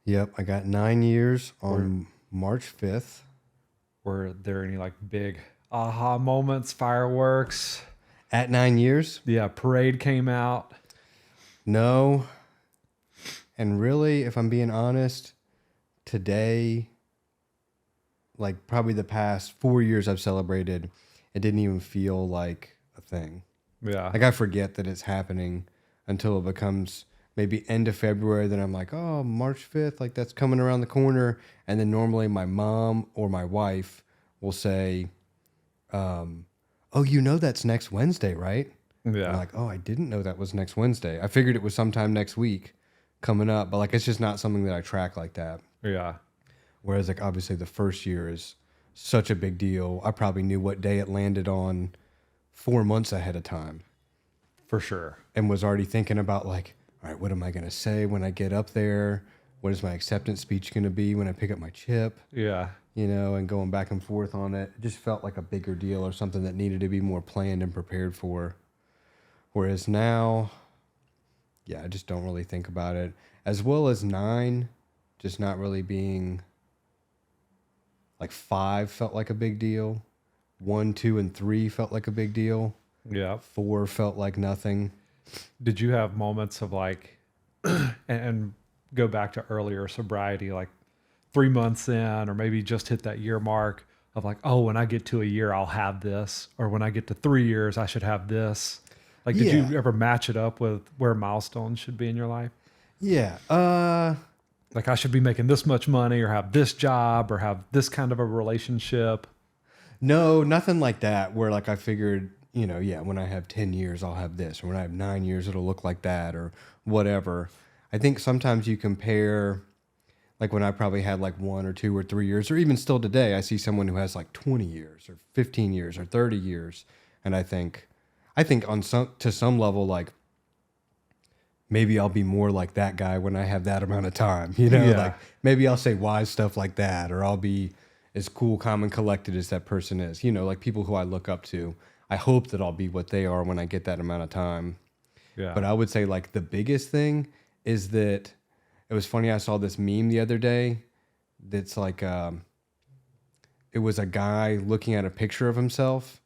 Yep, I got 9 years on March 5th. Were there any like big aha moments, fireworks? At 9 years? Yeah, parade came out. No. And really, if I'm being honest, today, like probably the past 4 years I've celebrated, it didn't even feel like a thing. Yeah. Like I forget that it's happening until it becomes maybe end of February. Then I'm like, oh, March 5th, like that's coming around the corner. And then normally my mom or my wife will say, oh, that's next Wednesday, right? I'm Yeah. like, oh, I didn't know that was next Wednesday. I figured it was sometime next week coming up, but like it's just not something that I track like that. Yeah. Whereas like obviously the first year is such a big deal. I probably knew what day it landed on 4 months ahead of time For sure. and was already thinking about like, all right, what am I going to say when I get up there? What is my acceptance speech going to be when I pick up my chip? Yeah. And going back and forth on it. It just felt like a bigger deal or something that needed to be more planned and prepared for. Whereas now, yeah, I just don't really think about it. As well as 9, just not really being like 5 felt like a big deal. 1, 2, and 3 felt like a big deal. Yeah. 4 felt like nothing. Did you have moments of like, and go back to earlier sobriety, like 3 months in, or maybe just hit that year mark of like, oh, when I get to a year, I'll have this, or when I get to 3 years, I should have this. Like, did Yeah. you ever match it up with where milestones should be in your life? Yeah. Like, I should be making this much money, or have this job, or have this kind of a relationship. No, nothing like that where like I figured, yeah, when I have 10 years, I'll have this, or when I have 9 years, it'll look like that, or whatever. I think sometimes you compare, like when I probably had like 1 or 2 or 3 years, or even still today, I see someone who has like 20 years or 15 years or 30 years. And I think to some level, like maybe I'll be more like that guy when I have that amount of time, Yeah. like maybe I'll say wise stuff like that, or I'll be as cool, calm, and collected as that person is, like people who I look up to. I hope that I'll be what they are when I get that amount of time. Yeah. But I would say like the biggest thing is that it was funny. I saw this meme the other day that's like, it was a guy looking at a picture of himself.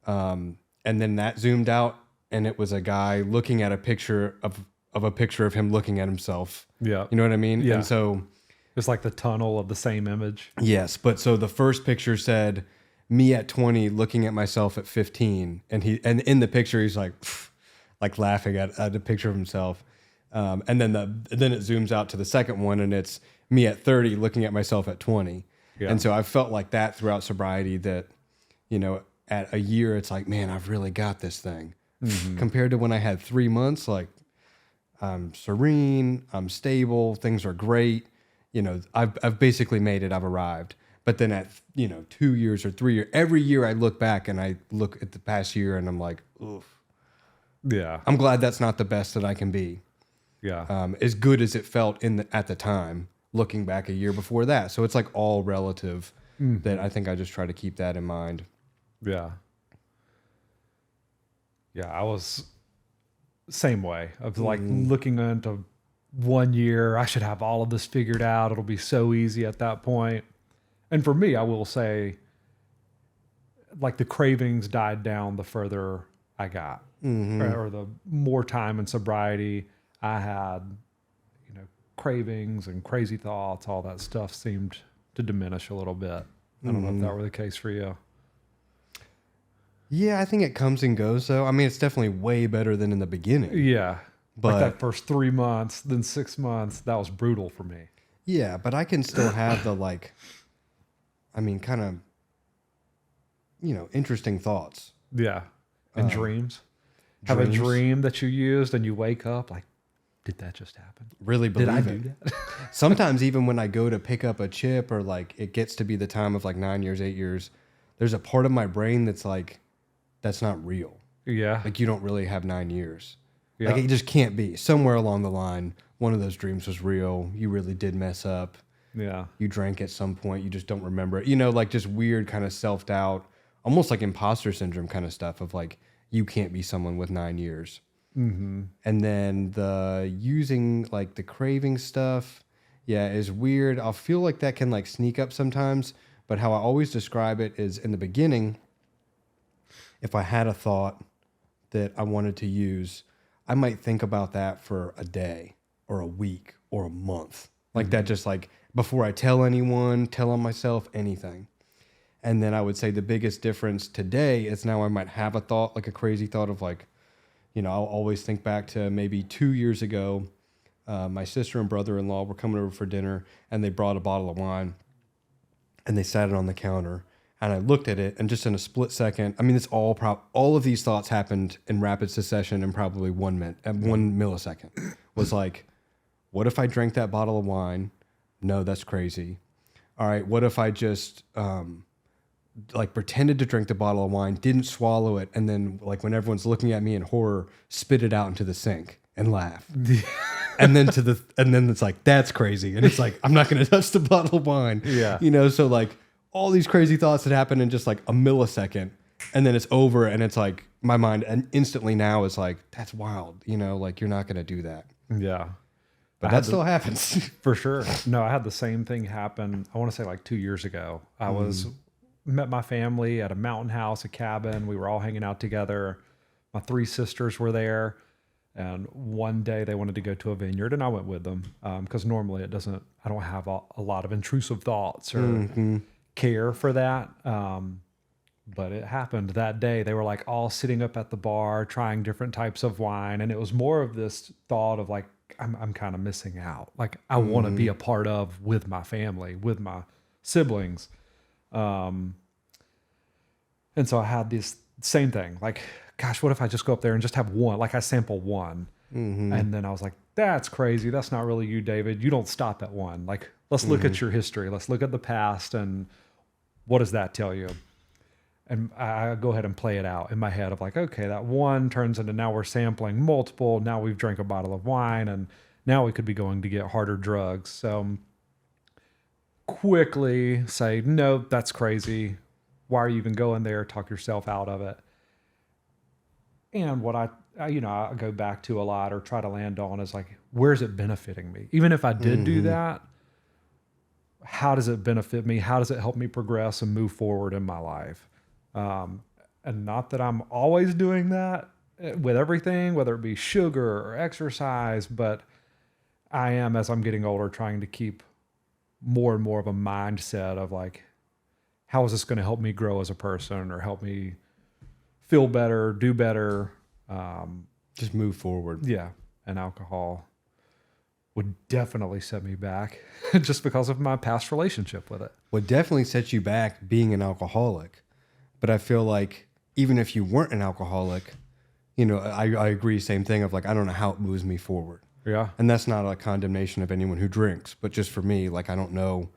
And then that zoomed out and it was a guy looking at a picture of a picture of him looking at himself. Yeah. You know what I mean? Yeah. And so, It's like the tunnel of the same image. yes. But so the first picture said me at 20 looking at myself at 15. And in the picture, he's like laughing at a picture of himself. And then it zooms out to the second one and it's me at 30 looking at myself at 20. Yeah. And so I felt like that throughout sobriety that, at a year, it's like, man, I've really got this thing. Compared to when I had 3 months, like I'm serene, I'm stable, things are great. I've basically made it, I've arrived. But then at, 2 years or 3 years, every year I look back and I look at the past year and I'm like, oof, Yeah. I'm glad that's not the best that I can be. Yeah. As good as it felt at the time, looking back a year before that. So it's like all relative that I think I just try to keep that in mind. Yeah. Yeah. I was same way of like looking into 1 year. I should have all of this figured out. It'll be so easy at that point. And for me, I will say, like the cravings died down the further I got, or the more time in sobriety I had. Cravings and crazy thoughts, all that stuff seemed to diminish a little bit. I don't know if that were the case for you. Yeah, I think it comes and goes, though. I mean, it's definitely way better than in the beginning. Yeah. But like that first 3 months, then 6 months, that was brutal for me. yeah, but I can still have the kind of, interesting thoughts. Yeah. And dreams. Have a dreams. dream that you used and you wake up like, did that just happen? Really Did believe I it. do that? Sometimes even when I go to pick up a chip or like it gets to be the time of like 9 years, 8 years, there's a part of my brain that's like, that's not real. Yeah. Like you don't really have 9 years. Yeah. Like it just can't be. Somewhere along the line, one of those dreams was real. You really did mess up. Yeah. You drank at some point. You just don't remember it. Like just weird kind of self-doubt, almost like imposter syndrome kind of stuff of like, you can't be someone with 9 years. And then the using like the craving stuff. Yeah, is weird. I'll feel like that can like sneak up sometimes, but how I always describe it is in the beginning, if I had a thought that I wanted to use, I might think about that for a day or a week or a month. Like that, just like before I tell anyone, tell on myself, anything. And then I would say the biggest difference today is now I might have a thought, like a crazy thought of like, I'll always think back to maybe 2 years ago. My sister and brother-in-law were coming over for dinner, and they brought a bottle of wine, and they sat it on the counter. And I looked at it, and just in a split second, I mean, it's all of these thoughts happened in rapid succession in probably 1 millisecond. Was like, what if I drank that bottle of wine? No, that's crazy. All right, what if I just like pretended to drink the bottle of wine, didn't swallow it, and then like when everyone's looking at me in horror, spit it out into the sink and laugh. and then it's like, that's crazy. And it's like, I'm not going to touch the bottle of wine. Yeah. So like all these crazy thoughts that happen in just like a millisecond, and then it's over, and it's like my mind and instantly now is like, that's wild. Like you're not going to do that. Yeah. But that still happens. For sure. No, I had the same thing happen. I want to say like 2 years ago. I met my family at a mountain house, a cabin. We were all hanging out together. My 3 sisters were there. And one day they wanted to go to a vineyard, and I went with them because normally I don't have a lot of intrusive thoughts or care for that. But it happened that day. They were like all sitting up at the bar, trying different types of wine. And it was more of this thought of like, I'm kind of missing out. Like I want to be a part of with my family, with my siblings. And so I had this same thing, like, gosh, what if I just go up there and just have one? Like I sample one. And then I was like, that's crazy. That's not really you, David. You don't stop at one. Like, let's look at your history. Let's look at the past. And what does that tell you? And I go ahead and play it out in my head of like, okay, that one turns into now we're sampling multiple. Now we've drank a bottle of wine, and now we could be going to get harder drugs. So quickly say, no, that's crazy. Why are you even going there? Talk yourself out of it. And what I go back to a lot or try to land on is like, where's it benefiting me? Even if I did do that, how does it benefit me? How does it help me progress and move forward in my life? And not that I'm always doing that with everything, whether it be sugar or exercise, but I am, as I'm getting older, trying to keep more and more of a mindset of like, how is this going to help me grow as a person or help me feel better, do better? Just move forward. Yeah. And alcohol would definitely set me back just because of my past relationship with it. What definitely sets you back being an alcoholic. But I feel like even if you weren't an alcoholic, I agree, same thing of like, I don't know how it moves me forward. Yeah. And that's not a condemnation of anyone who drinks, but just for me, like, I don't know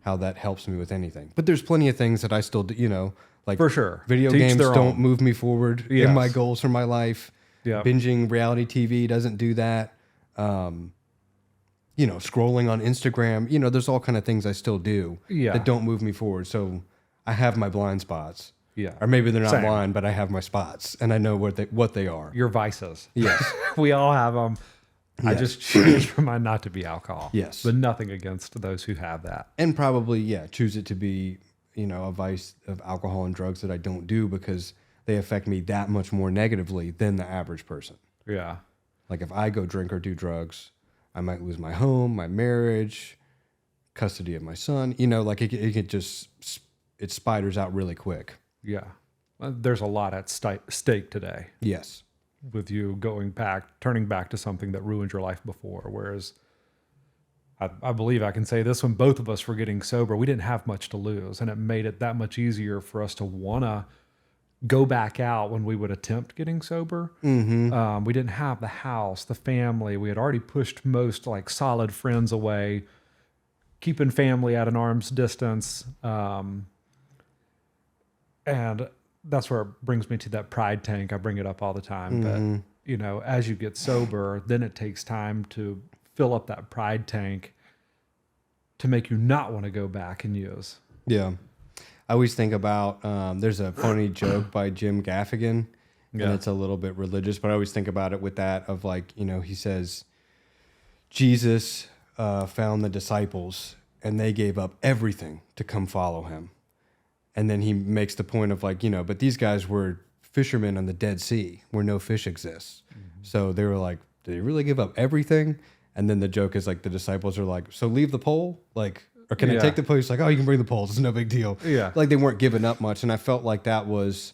how that helps me with anything. But there's plenty of things that I still do, like for sure. Video Teach games their don't own. move me forward in my goals for my life. Yeah. Binging reality TV doesn't do that. Scrolling on Instagram, there's all kind of things I still do that don't move me forward. So I have my blind spots. Yeah. Or maybe they're not Same. blind, but I have my spots and I know what they are. Your vices. Yes. We all have them. Yes. I just choose for mine not to be alcohol. Yes. But nothing against those who have that. And probably, choose it to be, a vice of alcohol and drugs that I don't do because they affect me that much more negatively than the average person. Yeah. Like if I go drink or do drugs, I might lose my home, my marriage, custody of my son. Like it spiders out really quick. Yeah. There's a lot at stake today. Yes. With you turning back to something that ruined your life before. Whereas I believe I can say this, when both of us were getting sober, we didn't have much to lose. And it made it that much easier for us to want to go back out when we would attempt getting sober. Mm-hmm. We didn't have the house, the family. We had already pushed most like solid friends away, keeping family at an arm's distance. And that's where it brings me to that pride tank. I bring it up all the time. But, as you get sober, then it takes time to fill up that pride tank to make you not want to go back and use. Yeah. I always think about, there's a funny joke by Jim Gaffigan, and it's a little bit religious, but I always think about it with that of like, he says, Jesus found the disciples and they gave up everything to come follow him. And then he makes the point of like, but these guys were fishermen on the Dead Sea where no fish exists. So they were like, did they really give up everything? And then the joke is like the disciples are like, so leave the pole? Like, or can I take the pole? He's like, oh, you can bring the poles. It's no big deal. Yeah. Like they weren't giving up much. And I felt like that was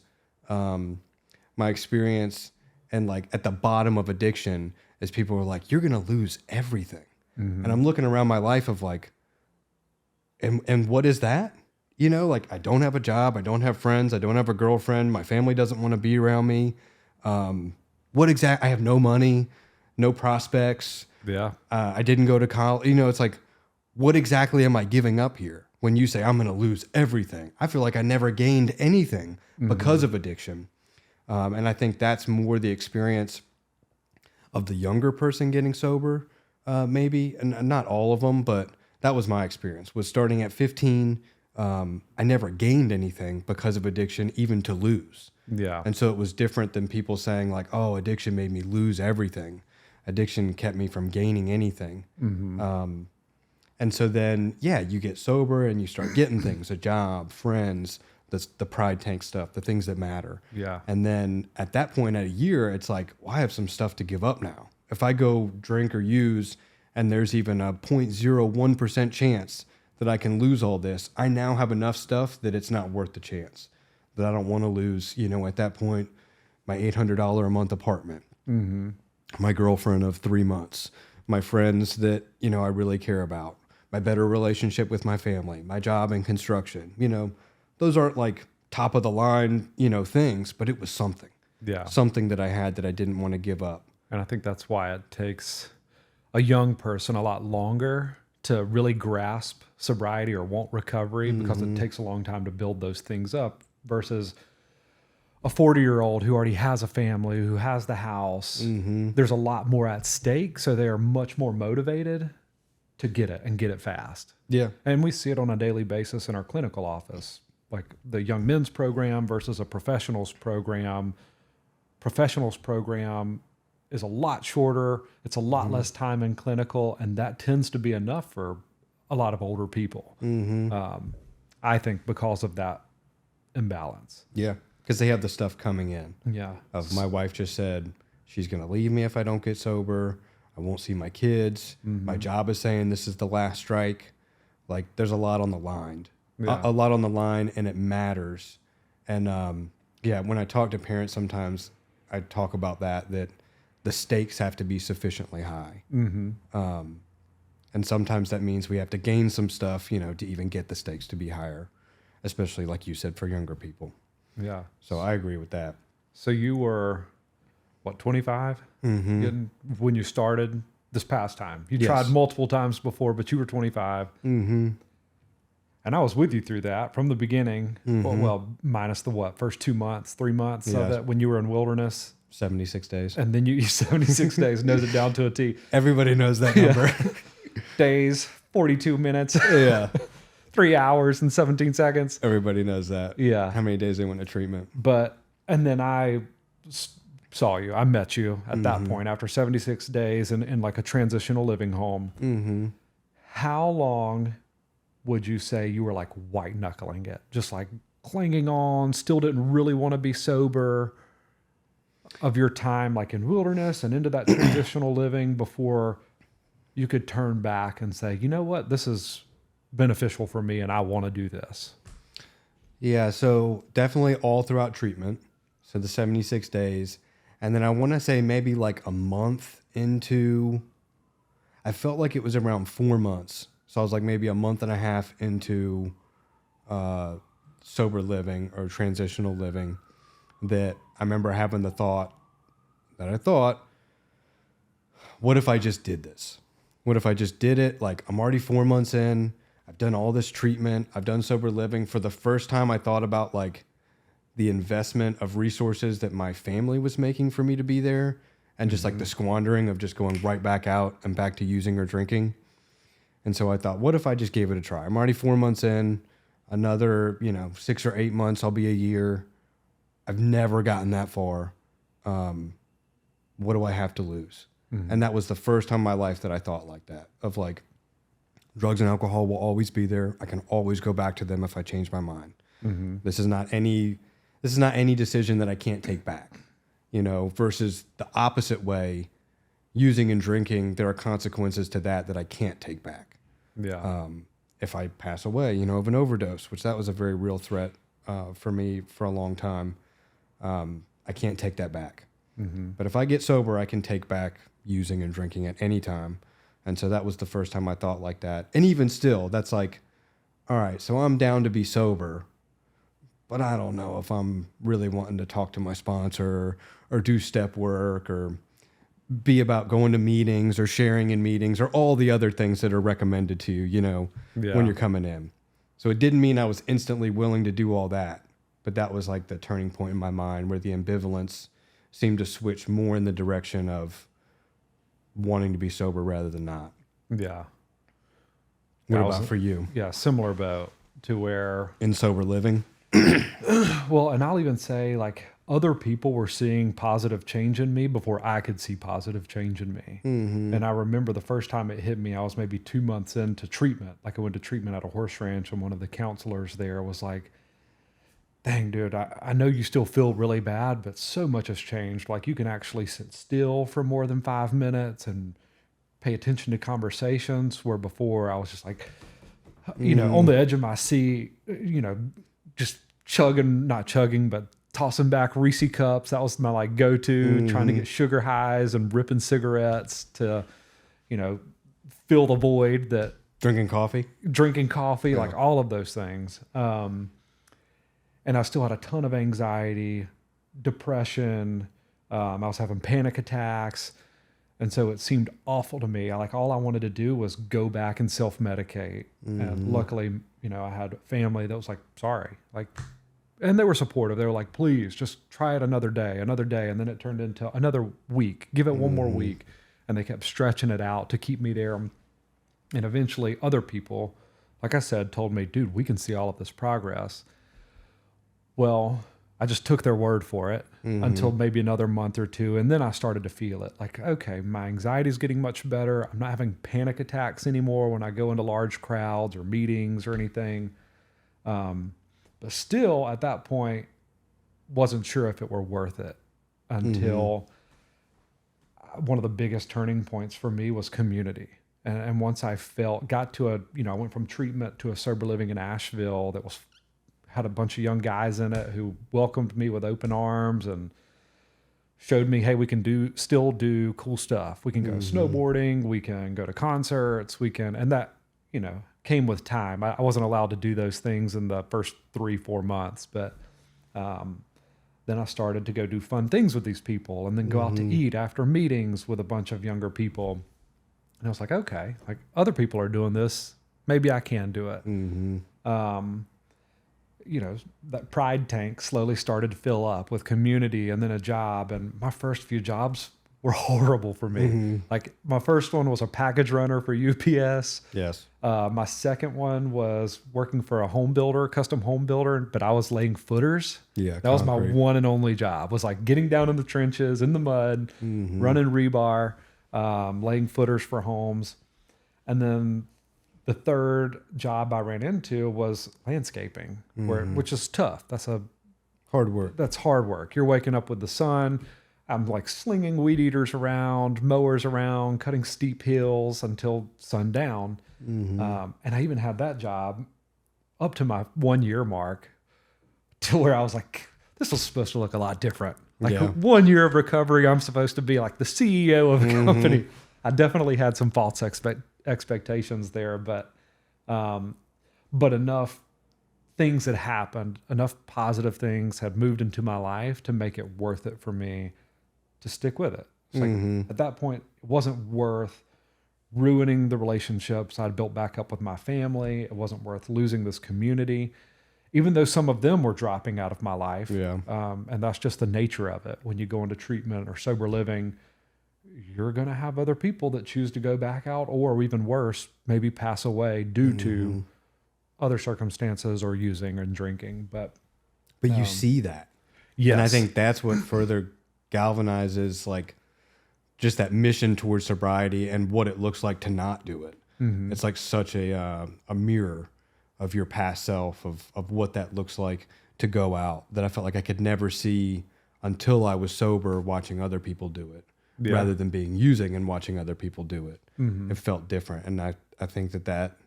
my experience. And like at the bottom of addiction is people were like, you're going to lose everything. And I'm looking around my life of like, and what is that? Like I don't have a job. I don't have friends. I don't have a girlfriend. My family doesn't want to be around me. I have no money, no prospects. Yeah. I didn't go to college. It's like, what exactly am I giving up here? When you say I'm going to lose everything, I feel like I never gained anything because of addiction. And I think that's more the experience of the younger person getting sober, maybe, and not all of them, but that was my experience. Was starting at 15. I never gained anything because of addiction, even to lose. Yeah. And so it was different than people saying like, oh, addiction made me lose everything. Addiction kept me from gaining anything. And so then, you get sober and you start getting things, a job, friends, the pride tank stuff, the things that matter. Yeah. And then at that point at a year, it's like, well, I have some stuff to give up now. If I go drink or use and there's even a 0.01% chance that I can lose all this, I now have enough stuff that it's not worth the chance, that I don't want to lose, at that point, my $800 a month apartment, my girlfriend of 3 months, my friends that, I really care about, my better relationship with my family, my job in construction. Those aren't like top of the line, things, but it was something. Yeah. Something that I had that I didn't want to give up. And I think that's why it takes a young person a lot longer to really grasp sobriety or want recovery, because it takes a long time to build those things up versus a 40-year-old who already has a family, who has the house. There's a lot more at stake. So they are much more motivated to get it and get it fast. Yeah. And we see it on a daily basis in our clinical office, like the young men's program versus a professionals program. Professionals program is a lot shorter. It's a lot less time in clinical, and that tends to be enough for a lot of older people. I think because of that imbalance. Yeah. Because they have the stuff coming in. Yeah. My wife just said she's going to leave me if I don't get sober. I won't see my kids. My job is saying this is the last strike. Like there's a lot on the line, a lot on the line, and it matters. And when I talk to parents, sometimes I talk about that the stakes have to be sufficiently high. And sometimes that means we have to gain some stuff, to even get the stakes to be higher, especially like you said, for younger people. Yeah. So I agree with that. So you were, 25? When you started this past time. You tried multiple times before, but you were 25. And I was with you through that from the beginning. Well, minus the first 2 months, 3 months of that when you were in wilderness. 76 days. And then you 76 days, knows it down to a T. Everybody knows that number. Days, 42 minutes. Yeah. 3 hours and 17 seconds. Everybody knows that. Yeah. How many days they went to treatment. And then I saw you. I met you at that point after 76 days in like a transitional living home. How long would you say you were like white knuckling it? Just like clinging on, still didn't really want to be sober of your time, like in wilderness and into that transitional living before you could turn back and say, you know what, this is beneficial for me and I want to do this? Yeah, so definitely all throughout treatment. So the 76 days. And then I want to say maybe like a month into, I felt like it was around 4 months. So I was like maybe a month and a half into sober living or transitional living, that I remember having the thought that I thought, what if I just did this? What if I just did it? Like I'm already 4 months in. I've done all this treatment. I've done sober living. For the first time, I thought about like the investment of resources that my family was making for me to be there, and just like the squandering of just going right back out and back to using or drinking. And so I thought, what if I just gave it a try? I'm already 4 months in. Another, 6 or 8 months, I'll be a year. I've never gotten that far. What do I have to lose? And that was the first time in my life that I thought like that, of like, drugs and alcohol will always be there. I can always go back to them if I change my mind. This is not any decision that I can't take back, versus the opposite way, using and drinking, there are consequences to that I can't take back. Yeah. If I pass away, of an overdose, which that was a very real threat for me for a long time, I can't take that back. But if I get sober, I can take back using and drinking at any time. And so that was the first time I thought like that. And even still, that's like, all right, so I'm down to be sober, but I don't know if I'm really wanting to talk to my sponsor or do step work or be about going to meetings or sharing in meetings or all the other things that are recommended to you, when you're coming in. So it didn't mean I was instantly willing to do all that, but that was like the turning point in my mind where the ambivalence seemed to switch more in the direction of wanting to be sober rather than not. Yeah. What about for you? Yeah, similar boat to where... In sober living? Well, and I'll even say like other people were seeing positive change in me before I could see positive change in me. And I remember the first time it hit me, I was maybe 2 months into treatment. Like I went to treatment at a horse ranch, and one of the counselors there was like, dang, dude, I know you still feel really bad, but so much has changed. Like you can actually sit still for more than 5 minutes and pay attention to conversations, where before I was just like, on the edge of my seat, just not chugging, but tossing back Reese cups. That was my like go-to, trying to get sugar highs and ripping cigarettes to, fill the void that... Drinking coffee, like all of those things. And I still had a ton of anxiety, depression. I was having panic attacks. And so it seemed awful to me. All I wanted to do was go back and self-medicate. And luckily, I had family that was like, sorry. And they were supportive. They were like, please just try it another day. And then it turned into another week. Give it one more week. And they kept stretching it out to keep me there. And eventually other people, like I said, told me, dude, we can see all of this progress. Well, I just took their word for it until maybe another month or two. And then I started to feel it. Like, okay, my anxiety is getting much better. I'm not having panic attacks anymore when I go into large crowds or meetings or anything. But still, at that point, wasn't sure if it were worth it until one of the biggest turning points for me was community. And once I got to I went from treatment to a sober living in Asheville that had a bunch of young guys in it who welcomed me with open arms and showed me, hey, we can still do cool stuff. We can go snowboarding, we can go to concerts, and that, came with time. I wasn't allowed to do those things in the first 3-4 months, but then I started to go do fun things with these people and then go out to eat after meetings with a bunch of younger people. And I was like, okay, like other people are doing this. Maybe I can do it. That pride tank slowly started to fill up with community and then a job. And my first few jobs were horrible for me. Like my first one was a package runner for UPS. Yes. My second one was working for a custom home builder, but I was laying footers. Yeah. That was my one and only job, was like getting down in the trenches, in the mud, running rebar, laying footers for homes. And then the third job I ran into was landscaping, which is tough. That's hard work. That's hard work. You're waking up with the sun. I'm like slinging weed eaters around, mowers around, cutting steep hills until sundown. And I even had that job up to my 1 year mark, to where I was like, this was supposed to look a lot different. Like 1 year of recovery, I'm supposed to be like the CEO of a company. I definitely had some false expectations there, but enough things had happened, enough positive things had moved into my life to make it worth it for me to stick with it. It's like at that point, it wasn't worth ruining the relationships I'd built back up with my family. It wasn't worth losing this community, even though some of them were dropping out of my life. Yeah. And that's just the nature of it. When you go into treatment or sober living, you're going to have other people that choose to go back out, or even worse, maybe pass away due to other circumstances or using and drinking. But you see that. Yes. And I think that's what further galvanizes like just that mission towards sobriety and what it looks like to not do it. It's like such a mirror of your past self, of what that looks like to go out, that I felt like I could never see until I was sober watching other people do it, rather than being using and watching other people do it. It felt different. And I think that,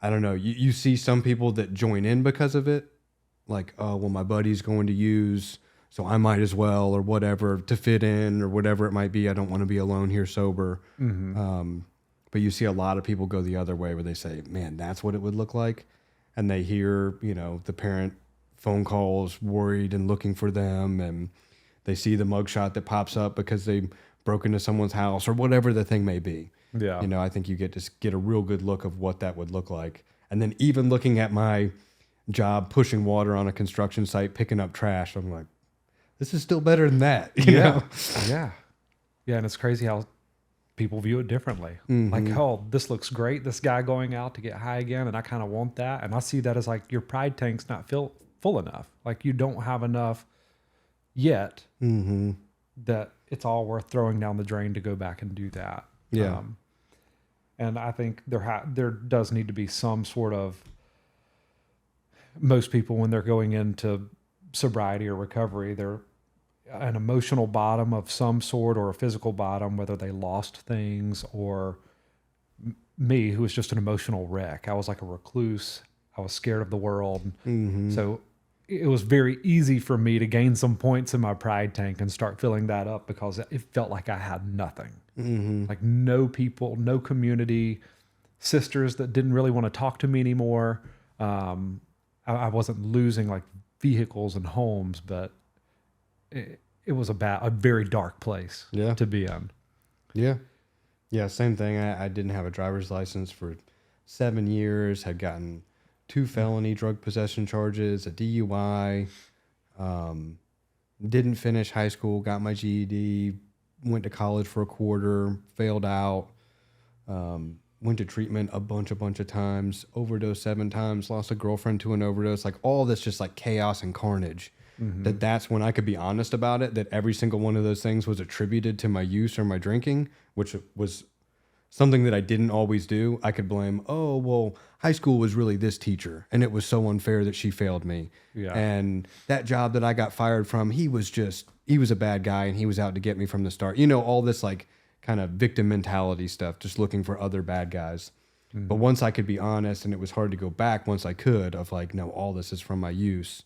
I don't know, you see some people that join in because of it, like, oh, well, my buddy's going to use, so I might as well, or whatever, to fit in, or whatever it might be. I don't want to be alone here sober. But you see a lot of people go the other way, where they say, man, that's what it would look like. And they hear, the parent phone calls, worried and looking for them. And they see the mugshot that pops up because they broke into someone's house, or whatever the thing may be. Yeah. I think you get a real good look of what that would look like. And then even looking at my job, pushing water on a construction site, picking up trash, I'm like, this is still better than that. You know? Yeah. And it's crazy how people view it differently. Like, oh, this looks great, this guy going out to get high again, and I kind of want that. And I see that as like your pride tank's not full enough. Like, you don't have enough yet that it's all worth throwing down the drain to go back and do that. Yeah. And I think there does need to be some sort of, most people, when they're going into sobriety or recovery, they're an emotional bottom of some sort, or a physical bottom, whether they lost things, or me, who was just an emotional wreck. I was like a recluse. I was scared of the world. So it was very easy for me to gain some points in my pride tank and start filling that up, because it felt like I had nothing. Like, no people, no community, sisters that didn't really want to talk to me anymore. I wasn't losing like vehicles and homes, but it was a very dark place to be in. Yeah, same thing. I didn't have a driver's license for 7 years, had gotten 2 felony drug possession charges, a DUI, didn't finish high school, got my GED, went to college for a quarter, failed out, went to treatment a bunch of times, overdosed 7 times, lost a girlfriend to an overdose, like all this just like chaos and carnage. That's when I could be honest about it, that every single one of those things was attributed to my use or my drinking, which was something that I didn't always do. I could blame, oh, well, high school was really this teacher, and it was so unfair that she failed me. And that job that I got fired from, he was a bad guy, and he was out to get me from the start. All this like kind of victim mentality stuff, just looking for other bad guys. But once I could be honest, and it was hard to go back once I could, of like, no, all this is from my use,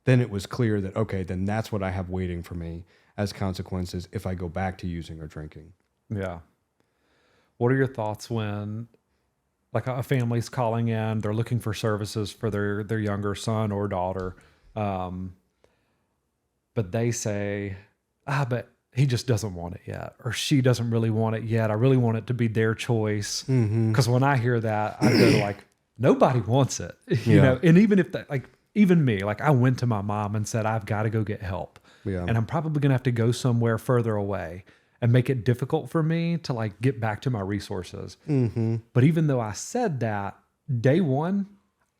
then it was clear that, okay, then that's what I have waiting for me as consequences if I go back to using or drinking. Yeah. What are your thoughts when, like, a family's calling in, they're looking for services for their younger son or daughter, but they say, but he just doesn't want it yet, or she doesn't really want it yet. I really want it to be their choice. Because when I hear that, I go to like, nobody wants it, you know? And even if that, like, even me, like, I went to my mom and said, I've got to go get help. And I'm probably going to have to go somewhere further away and make it difficult for me to like get back to my resources. But even though I said that, day one,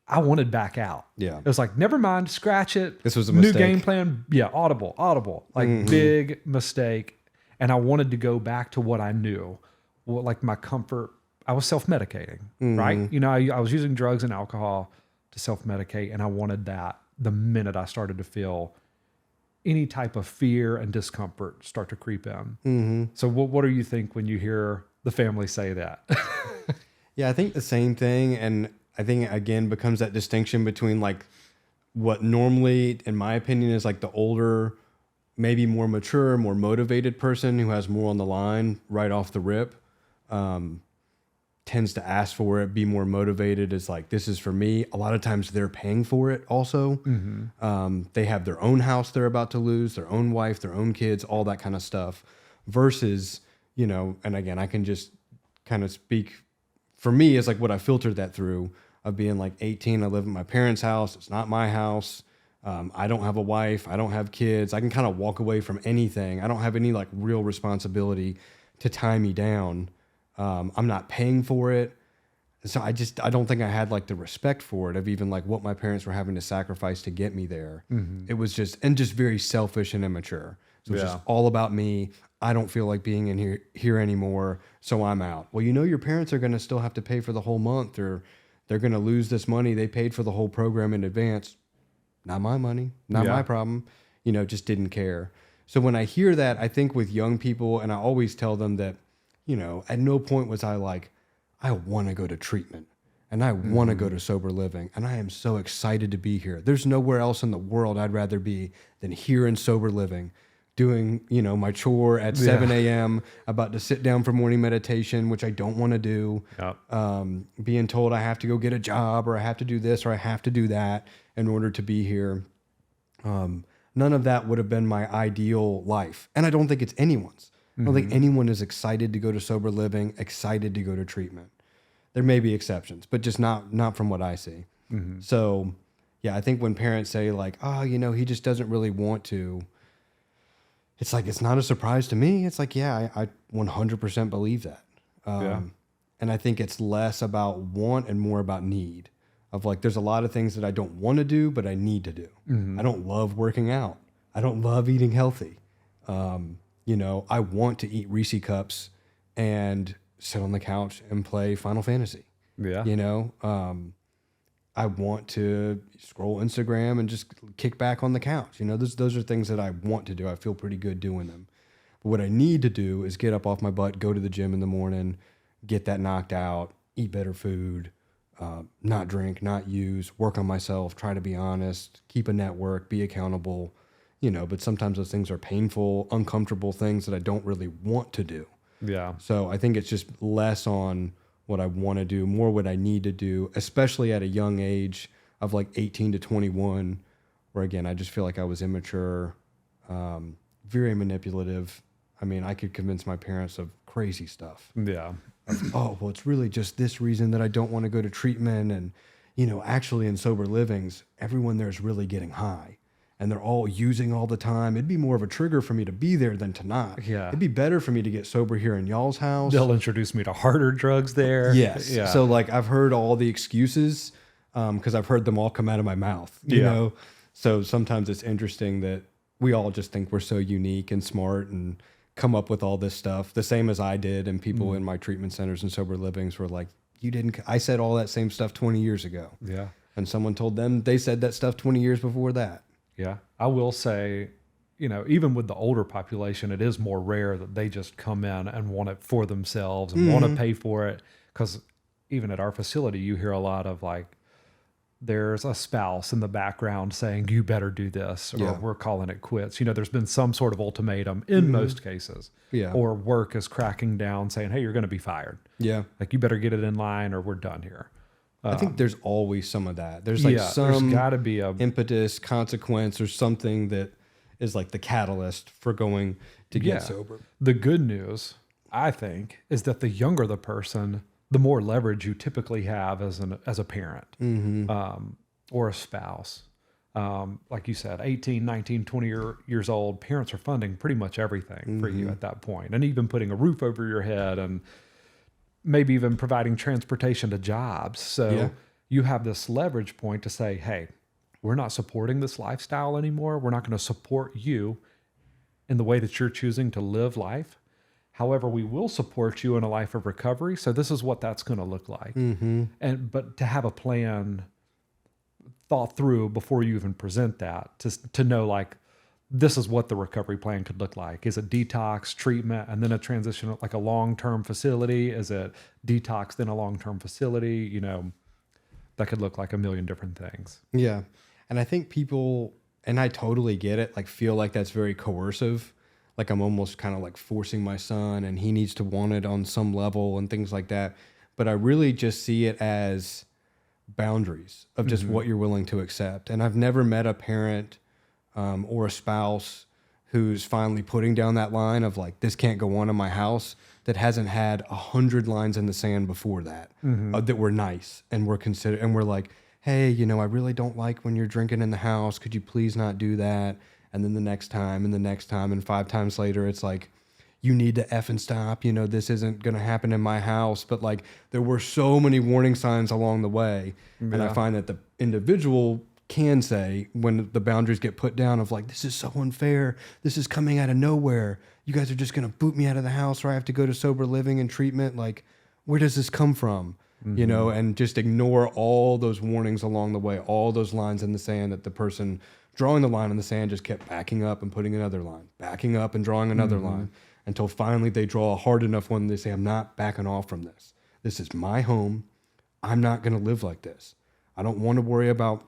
I wanted back out. It was like, never mind, scratch it. This was a new mistake. game plan. Audible, like big mistake. And I wanted to go back to what I knew, like my comfort. I was self-medicating, right? I was using drugs and alcohol to self-medicate, and I wanted that the minute I started to feel any type of fear and discomfort start to creep in. So what do you think when you hear the family say that? Yeah, I think the same thing. And I think, again, becomes that distinction between like what normally, in my opinion, is like the older, maybe more mature, more motivated person who has more on the line right off the rip, tends to ask for it, be more motivated, is like, this is for me. A lot of times they're paying for it also. They have their own house they're about to lose, their own wife, their own kids, all that kind of stuff. Versus, and again, I can just kind of speak for me as like what I filtered that through, of being like 18, I live in my parents' house. It's not my house. I don't have a wife. I don't have kids. I can kind of walk away from anything. I don't have any like real responsibility to tie me down. I'm not paying for it. So I don't think I had like the respect for it, of even like what my parents were having to sacrifice to get me there. It was just very selfish and immature. It was just Yeah. all about me. I don't feel like being in here anymore, so I'm out. Well, your parents are going to still have to pay for the whole month, or they're going to lose this money they paid for the whole program in advance. Not my money, not my Yeah. problem. Just didn't care. So when I hear that, I think with young people, and I always tell them that, at no point was I like, I want to go to treatment and I want to go to sober living, and I am so excited to be here. There's nowhere else in the world I'd rather be than here in sober living, doing, my chore at 7 a.m., about to sit down for morning meditation, which I don't want to do. Yep. Being told I have to go get a job, or I have to do this, or I have to do that in order to be here. None of that would have been my ideal life. And I don't think it's anyone's. I don't think anyone is excited to go to sober living, excited to go to treatment. There may be exceptions, but just not from what I see. So, yeah, I think when parents say like, oh, he just doesn't really want to, it's like, it's not a surprise to me. It's like, yeah, I 100% believe that. Yeah. And I think it's less about want and more about need. Of like, there's a lot of things that I don't want to do, but I need to do. I don't love working out. I don't love eating healthy. I want to eat Reese cups and sit on the couch and play Final Fantasy. Yeah. I want to scroll Instagram and just kick back on the couch. Those are things that I want to do. I feel pretty good doing them. But what I need to do is get up off my butt, go to the gym in the morning, get that knocked out, eat better food, not drink, not use, work on myself, try to be honest, keep a network, be accountable, but sometimes those things are painful, uncomfortable things that I don't really want to do. Yeah. So I think it's just less on what I want to do, more what I need to do, especially at a young age of like 18 to 21, where again, I just feel like I was immature, very manipulative. I mean, I could convince my parents of crazy stuff. Yeah. Oh, well, it's really just this reason that I don't want to go to treatment. And, actually in sober livings, everyone there is really getting high and they're all using all the time. It'd be more of a trigger for me to be there than to not. Yeah. It'd be better for me to get sober here in y'all's house. They'll introduce me to harder drugs there. Yes. Yeah. So like I've heard all the excuses because I've heard them all come out of my mouth, you know? So sometimes it's interesting that we all just think we're so unique and smart and come up with all this stuff the same as I did. And people in my treatment centers and sober livings were like, I said all that same stuff 20 years ago. Yeah. And someone told them they said that stuff 20 years before that. Yeah. I will say, even with the older population, it is more rare that they just come in and want it for themselves and want to pay for it. Because even at our facility, you hear a lot of like, there's a spouse in the background saying, you better do this, or we're calling it quits. There's been some sort of ultimatum in most cases. Yeah. Or work is cracking down saying, hey, you're going to be fired. Yeah. Like, you better get it in line or we're done here. I think there's always some of that. There's like there's some got to be a impetus, consequence, or something that is like the catalyst for going to get sober. The good news, I think, is that the younger the person, the more leverage you typically have as a parent or a spouse. Like you said, 18, 19, 20 years old, parents are funding pretty much everything for you at that point, and even putting a roof over your head and maybe even providing transportation to jobs. So you have this leverage point to say, hey, we're not supporting this lifestyle anymore. We're not going to support you in the way that you're choosing to live life. However, we will support you in a life of recovery. So this is what that's going to look like. But to have a plan thought through before you even present that, to know like, this is what the recovery plan could look like. Is it detox, treatment, and then a transition, like a long-term facility? Is it detox, then a long-term facility? That could look like a million different things. Yeah. And I think people, and I totally get it, like feel like that's very coercive. Like I'm almost kind of like forcing my son and he needs to want it on some level and things like that. But I really just see it as boundaries of just what you're willing to accept. And I've never met a parent or a spouse who's finally putting down that line of like, this can't go on in my house, that hasn't had 100 lines in the sand before that, that were nice and we're like, hey, I really don't like when you're drinking in the house. Could you please not do that? And then the next time and the next time and 5 times later, it's like, you need to effing stop. This isn't going to happen in my house. But like, there were so many warning signs along the way. And I find that the individual can say when the boundaries get put down of like, this is so unfair. This is coming out of nowhere. You guys are just going to boot me out of the house, or I have to go to sober living and treatment. Like, where does this come from? You know, and just ignore all those warnings along the way, all those lines in the sand that the person drawing the line in the sand just kept backing up and putting another line, backing up and drawing another line, until finally they draw a hard enough one. They say, I'm not backing off from this. This is my home. I'm not going to live like this. I don't want to worry about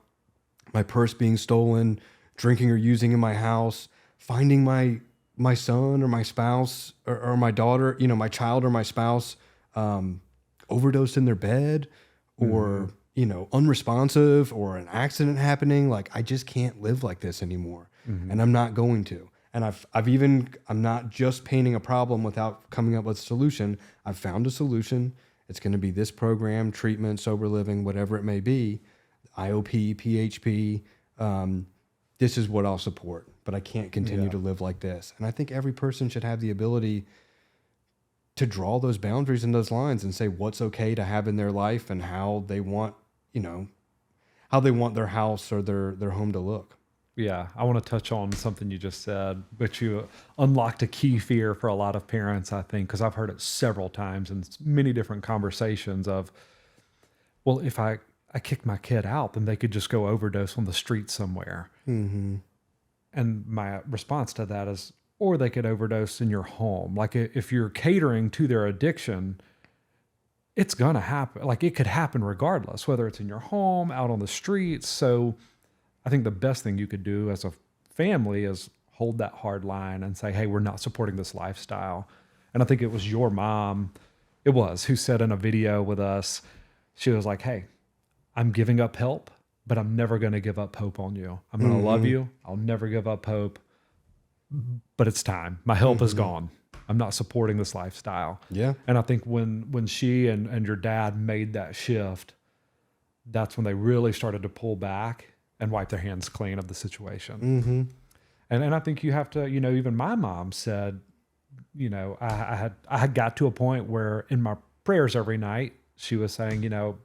my purse being stolen, drinking or using in my house, finding my son or my spouse or my daughter, you know, my child or my spouse overdosed in their bed, or you know, unresponsive, or an accident happening. Like, I just can't live like this anymore, and I'm not going to. And I'm not just painting a problem without coming up with a solution. I've found a solution. It's going to be this program, treatment, sober living, whatever it may be, IOP, PHP. This is what I'll support, but I can't continue to live like this. And I think every person should have the ability to draw those boundaries and those lines and say what's okay to have in their life and how they want, you know, how they want their house or their home to look. Yeah, I want to touch on something you just said, but you unlocked a key fear for a lot of parents, I think, because I've heard it several times in many different conversations of, well, if I kick my kid out, then they could just go overdose on the street somewhere. And my response to that is, or they could overdose in your home. Like, if you're catering to their addiction, it's going to happen. Like, it could happen regardless, whether it's in your home, out on the streets. So I think the best thing you could do as a family is hold that hard line and say, hey, we're not supporting this lifestyle. And I think it was your mom, who said in a video with us, she was like, hey, I'm giving up help, but I'm never going to give up hope on you. I'm going to love you. I'll never give up hope, but it's time. My help is gone. I'm not supporting this lifestyle. Yeah. And I think when she and your dad made that shift, that's when they really started to pull back and wipe their hands clean of the situation. And I think you have to, you know, even my mom said, you know, I had got to a point where in my prayers every night, she was saying, you know,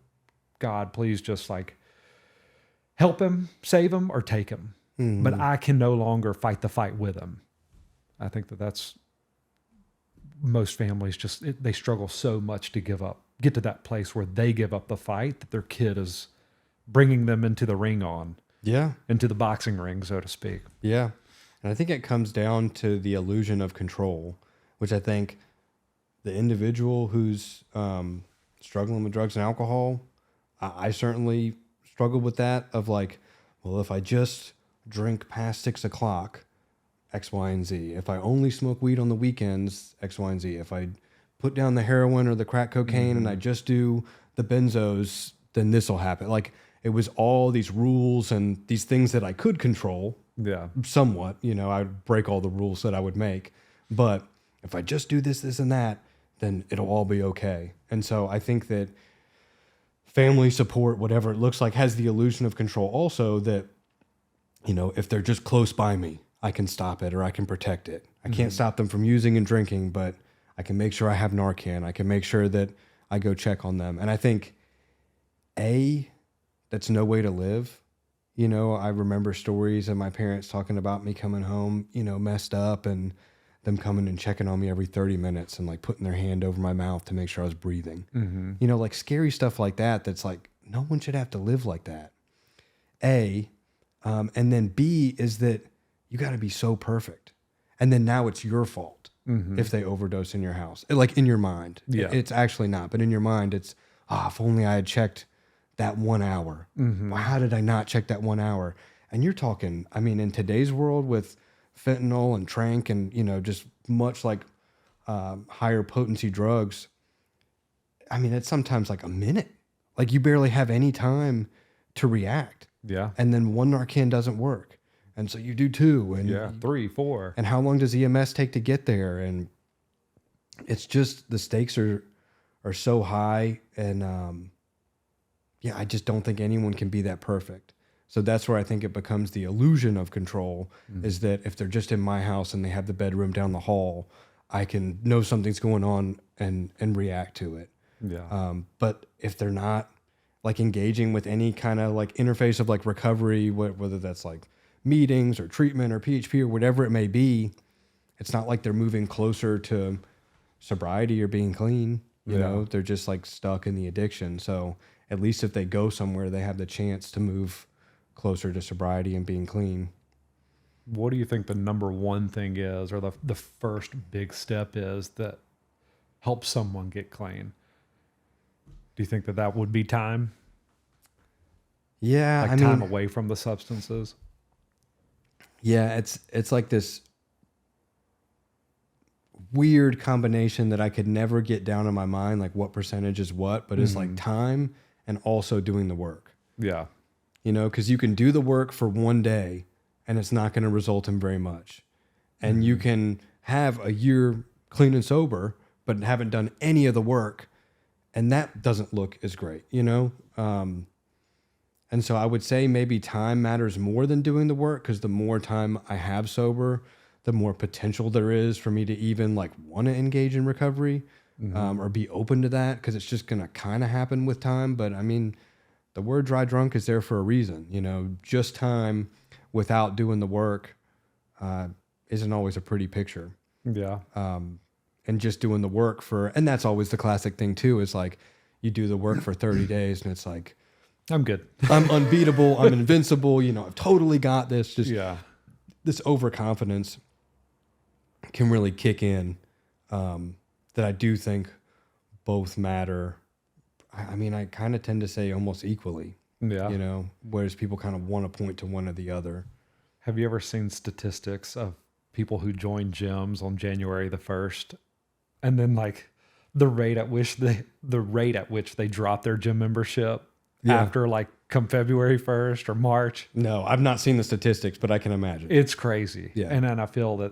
God, please just like help him, save him, or take him. But I can no longer fight the fight with him. I think that's most families they struggle so much to get to that place where they give up the fight that their kid is bringing them into the ring into the boxing ring, so to speak. Yeah. And I think it comes down to the illusion of control, which I think the individual who's struggling with drugs and alcohol, I certainly struggled with that of like, well, if I just drink past 6 o'clock, X, Y, and Z. If I only smoke weed on the weekends, X, Y, and Z. If I put down the heroin or the crack cocaine and I just do the benzos, then this will happen. Like, it was all these rules and these things that I could control. Yeah. Somewhat, you know, I'd break all the rules that I would make. But if I just do this, this, and that, then it'll all be okay. And so I think that family support, whatever it looks like, has the illusion of control also that, you know, if they're just close by me, I can stop it or I can protect it. I can't stop them from using and drinking, but I can make sure I have Narcan. I can make sure that I go check on them. And I think, that's no way to live. You know, I remember stories of my parents talking about me coming home, you know, messed up, and them coming and checking on me every 30 minutes and like putting their hand over my mouth to make sure I was breathing. You know, like scary stuff like that. That's like, no one should have to live like that. And then B is that you got to be so perfect. And then now it's your fault if they overdose in your house. Like in your mind. Yeah. It's actually not. But in your mind, it's, if only I had checked that 1 hour. Well, how did I not check that 1 hour? And you're talking, I mean, in today's world with fentanyl and trank and, you know, just much like higher potency drugs, I mean, it's sometimes like a minute. Like you barely have any time to react. Yeah. And then one Narcan doesn't work. And so you do two. And 3, 4. And how long does EMS take to get there? And it's just, the stakes are so high. And I just don't think anyone can be that perfect. So that's where I think it becomes the illusion of control, is that if they're just in my house and they have the bedroom down the hall, I can know something's going on and react to it. Yeah. But if they're not, like engaging with any kind of like interface of like recovery, whether that's like meetings or treatment or PHP or whatever it may be, it's not like they're moving closer to sobriety or being clean. You know, they're just like stuck in the addiction. So at least if they go somewhere, they have the chance to move closer to sobriety and being clean. What do you think the number one thing is, or the first big step is that helps someone get clean? Do you think that would be time? Yeah, Like time away from the substances? Yeah, it's like this weird combination that I could never get down in my mind, like what percentage is what, but it's like time and also doing the work. Yeah. You know, because you can do the work for one day and it's not going to result in very much. And you can have a year clean and sober, but haven't done any of the work. And that doesn't look as great, you know? And so I would say maybe time matters more than doing the work, because the more time I have sober, the more potential there is for me to even like want to engage in recovery or be open to that, because it's just going to kind of happen with time. But I mean, the word dry drunk is there for a reason, you know, just time without doing the work isn't always a pretty picture. Yeah. And just doing the work and that's always the classic thing too, is like you do the work for 30 days and it's like, I'm good. I'm unbeatable. I'm invincible. You know, I've totally got this. Just this overconfidence can really kick in. That I do think both matter. I mean, I kind of tend to say almost equally. Yeah. You know, whereas people kind of want to point to one or the other. Have you ever seen statistics of people who join gyms on January the 1st, and then like the rate at which they drop their gym membership after like come February 1st or March? No, I've not seen the statistics, but I can imagine. It's crazy. Yeah. And then I feel that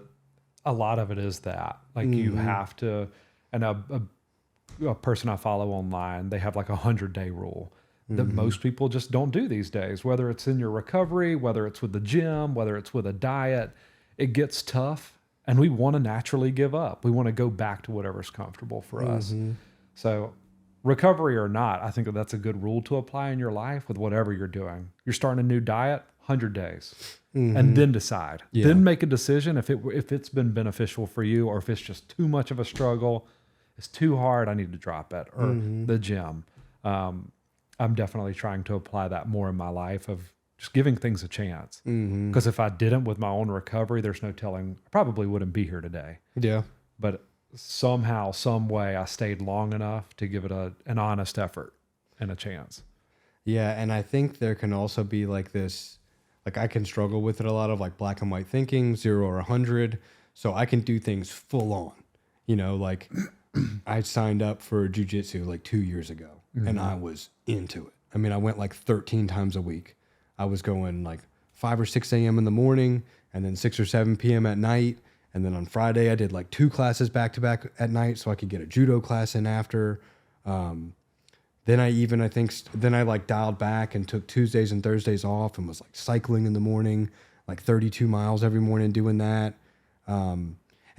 a lot of it is that like you have to, and a person I follow online, they have like 100-day rule that most people just don't do these days, whether it's in your recovery, whether it's with the gym, whether it's with a diet. It gets tough and we want to naturally give up. We want to go back to whatever's comfortable for us. So recovery or not, I think that's a good rule to apply in your life with whatever you're doing. You're starting a new diet, 100 days, and then decide. Then make a decision if it's been beneficial for you, or if it's just too much of a struggle, it's too hard, I need to drop it, or the gym. I'm definitely trying to apply that more in my life, of just giving things a chance. Because if I didn't with my own recovery, there's no telling, I probably wouldn't be here today. Yeah. But somehow, some way, I stayed long enough to give it an honest effort and a chance. Yeah, and I think there can also be like this, like I can struggle with it a lot of like black and white thinking, 0 or 100. So I can do things full on, you know, like I signed up for jujitsu like 2 years ago and I was into it. I mean, I went like 13 times a week. I was going like 5 or 6 a.m. in the morning and then 6 or 7 p.m. at night. And then on Friday, I did like 2 classes back to back at night so I could get a judo class in after. Then I like dialed back and took Tuesdays and Thursdays off and was like cycling in the morning, like 32 miles every morning doing that. And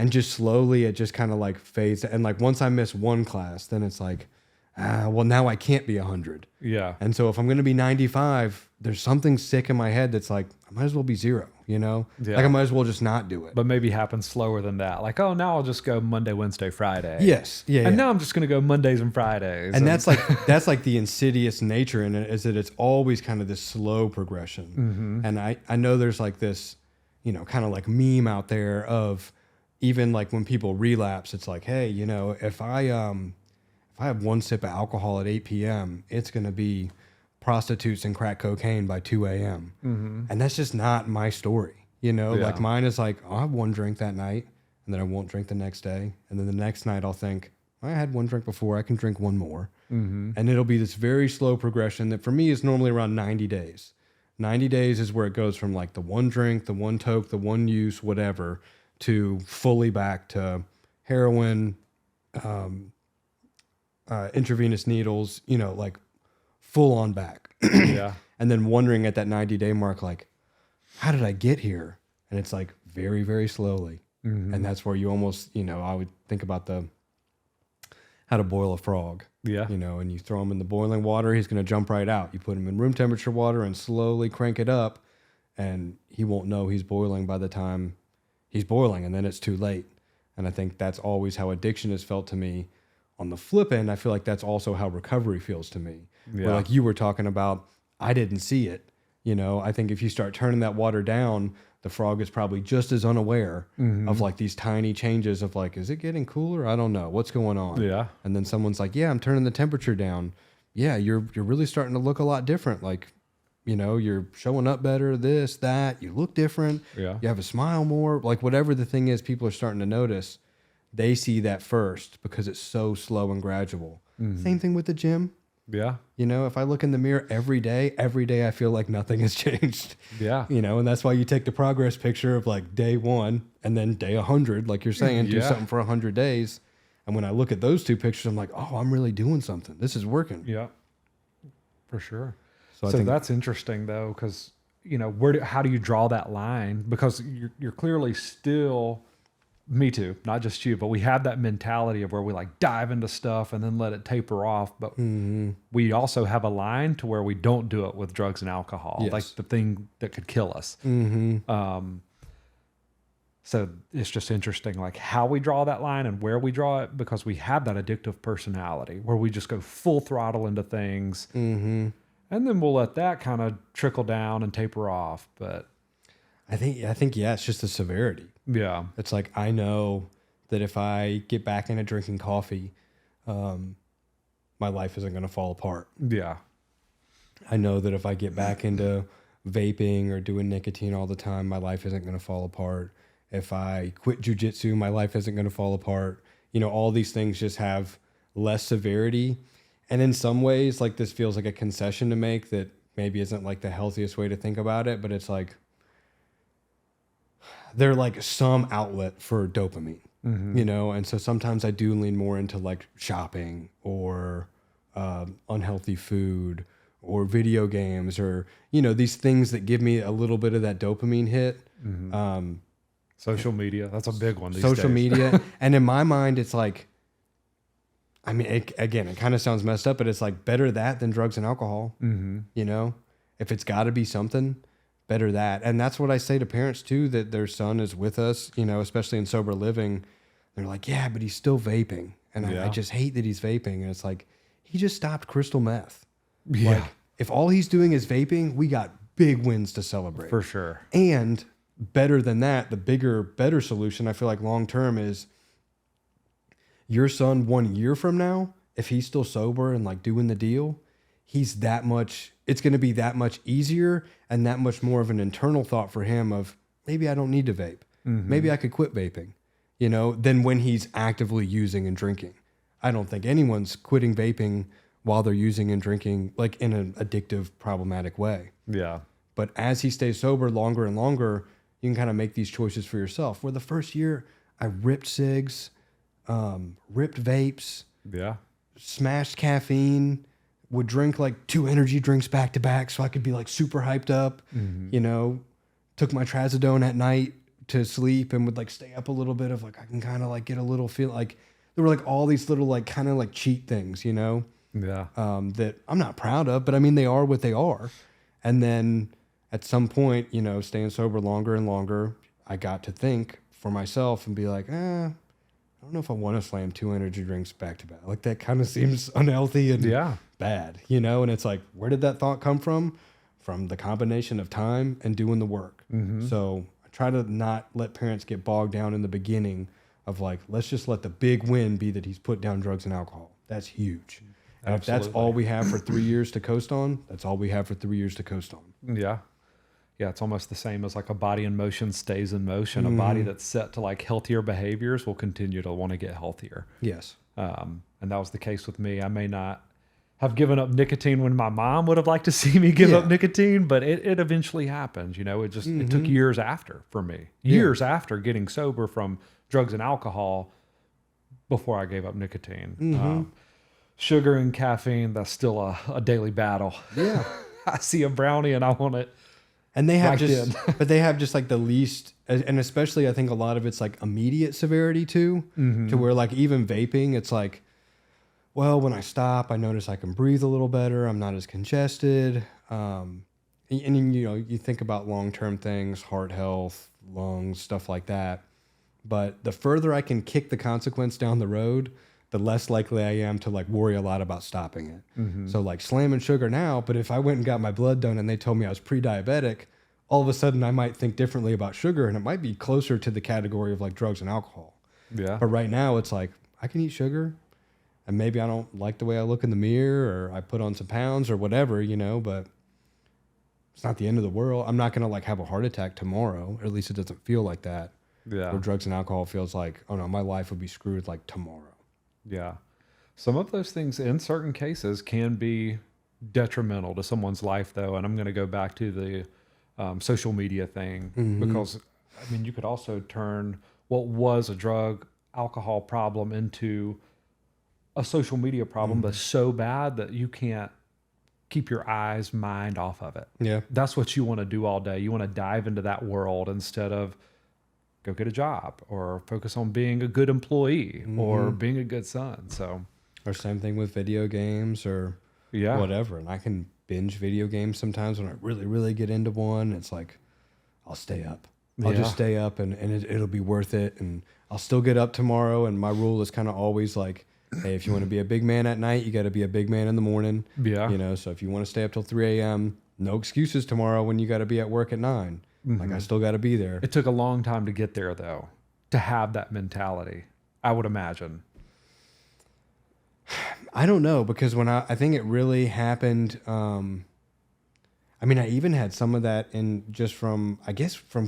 just slowly it just kind of like fades. And like once I miss one class, then it's like, well, now I can't be 100. Yeah. And so if I'm going to be 95, there's something sick in my head that's like, I might as well be 0, you know? Yeah. Like I might as well just not do it. But maybe happen slower than that. Like, oh, now I'll just go Monday, Wednesday, Friday. Yes. Yeah. And now I'm just going to go Mondays and Fridays. And that's like the insidious nature in it, is that it's always kind of this slow progression. And I know there's like this, you know, kind of like meme out there of even like when people relapse, it's like, hey, you know, if I have one sip of alcohol at 8 p.m., it's going to be prostitutes and crack cocaine by 2 a.m. And that's just not my story. You know, like mine is like, I'll have one drink that night and then I won't drink the next day. And then the next night I'll think, I had one drink before, I can drink one more. And it'll be this very slow progression that for me is normally around 90 days. 90 days is where it goes from like the one drink, the one toke, the one use, whatever, to fully back to heroin, intravenous needles, you know, like full on back. Yeah. And then wondering at that 90-day mark, like, how did I get here? And it's like very, very slowly. And that's where you almost, you know, I would think about how to boil a frog. Yeah. You know, and you throw him in the boiling water, he's going to jump right out. You put him in room temperature water and slowly crank it up, and he won't know he's boiling by the time he's boiling, and then it's too late. And I think that's always how addiction has felt to me. On the flip end, I feel like that's also how recovery feels to me. Yeah. Where like you were talking about, I didn't see it. You know, I think if you start turning that water down, the frog is probably just as unaware of like these tiny changes of like, is it getting cooler? I don't know. What's going on? Yeah. And then someone's like, yeah, I'm turning the temperature down. Yeah, you're really starting to look a lot different. Like, you know, you're showing up better, this, that. You look different. Yeah. You have a smile more. Like whatever the thing is, people are starting to notice. They see that first because it's so slow and gradual. Same thing with the gym. Yeah. You know, if I look in the mirror every day I feel like nothing has changed. Yeah. You know, and that's why you take the progress picture of like day 1 and then day 100, like you're saying, do Yeah. something for 100 days. And when I look at those two pictures, I'm like, oh, I'm really doing something. This is working. Yeah. For sure. So I So think that's interesting though, because you know, how do you draw that line? Because you're clearly still, me too, not just you, but we have that mentality of where we like dive into stuff and then let it taper off. But we also have a line to where we don't do it with drugs and alcohol, Yes. like the thing that could kill us. So it's just interesting, like how we draw that line and where we draw it, because we have that addictive personality where we just go full throttle into things. And then we'll let that kind of trickle down and taper off. But I think yeah, it's just the severity. yeah. It's like I know that if I get back into drinking coffee, my life isn't going to fall apart. Yeah. I know that if I get back into vaping or doing nicotine all the time, my life isn't going to fall apart. If I quit jujitsu, my life isn't going to fall apart. You know, all these things just have less severity. And in some ways, like this feels like a concession to make that maybe isn't like the healthiest way to think about it, but it's like they're like some outlet for dopamine, you know? And so sometimes I do lean more into like shopping or unhealthy food or video games or, you know, these things that give me a little bit of that dopamine hit. Social media, that's a big one these Social days. media. And in my mind, it's like, I mean, it kind of sounds messed up, but it's like better that than drugs and alcohol. You know, if it's got to be something, better that. And that's what I say to parents too, that their son is with us, you know, especially in sober living. They're like, yeah, but he's still vaping. And I just hate that he's vaping. And it's like, he just stopped crystal meth. Yeah, Like, if all he's doing is vaping, we got big wins to celebrate. for sure. And better than that, the bigger, better solution, I feel like long term is your son 1 year from now, if he's still sober and like doing the deal, it's going to be that much easier and that much more of an internal thought for him of maybe I don't need to vape. Maybe I could quit vaping, you know, than when he's actively using and drinking. I don't think anyone's quitting vaping while they're using and drinking like in an addictive, problematic way. Yeah. But as he stays sober longer and longer, you can kind of make these choices for yourself. Where the first year I ripped cigs, ripped vapes, Yeah. smashed caffeine, would drink like 2 energy drinks back to back so I could be like super hyped up, you know, took my trazodone at night to sleep and would like stay up a little bit of like, I can kind of like get a little feel like there were like all these little like kind of like cheat things, you know, Yeah. that I'm not proud of, but I mean, they are what they are. And then at some point, you know, staying sober longer and longer, I got to think for myself and be like, I don't know if I want to slam 2 energy drinks back to back. Like that kind of seems unhealthy and bad, you know? And it's like, where did that thought come from? From the combination of time and doing the work. So I try to not let parents get bogged down in the beginning of like, let's just let the big win be that he's put down drugs and alcohol. That's huge. And if that's all we have for 3 years to coast on, that's all we have for 3 years to coast on. Yeah. Yeah, it's almost the same as like a body in motion stays in motion. A body that's set to like healthier behaviors will continue to want to get healthier. Yes. And that was the case with me. I may not have given up nicotine when my mom would have liked to see me give up nicotine, but it eventually happened. You know, it just it took years after for me. Years after getting sober from drugs and alcohol before I gave up nicotine. Sugar and caffeine, that's still a daily battle. Yeah. I see a brownie and I want it. And they have Right but they have just like the least, and especially I think a lot of it's like immediate severity too, to where like even vaping, it's like, well, when I stop, I notice I can breathe a little better. I'm not as congested. And then, you think about long-term things, heart health, lungs, stuff like that. But the further I can kick the consequence down the road, the less likely I am to like worry a lot about stopping it. So like slamming sugar now, but if I went and got my blood done and they told me I was pre-diabetic, all of a sudden I might think differently about sugar, and it might be closer to the category of like drugs and alcohol. Yeah. But right now it's like I can eat sugar, and maybe I don't like the way I look in the mirror, or I put on some pounds or whatever, but it's not the end of the world. I'm not going to like have a heart attack tomorrow, or at least it doesn't feel like that. Yeah. Where drugs and alcohol feels like, oh no, my life would be screwed like tomorrow. Yeah. Some of those things in certain cases can be detrimental to someone's life, though. And I'm going to go back to the social media thing because, I mean, you could also turn what was a drug alcohol problem into a social media problem that's so bad that you can't keep your mind off of it. Yeah. That's what you want to do all day. You want to dive into that world instead of go get a job or focus on being a good employee or being a good son. So, or same thing with video games or whatever. And I can binge video games sometimes when I really, really get into one. It's like, I'll stay up. I'll just stay up and it'll be worth it. And I'll still get up tomorrow. And my rule is kind of always like, hey, if you want to be a big man at night, you got to be a big man in the morning. Yeah. So if you want to stay up till 3 a.m., no excuses tomorrow when you got to be at work at 9. Like I still got to be there. It took a long time to get there, though, to have that mentality, I would imagine. I don't know, because when I think it really happened. I mean, I even had some of that in just from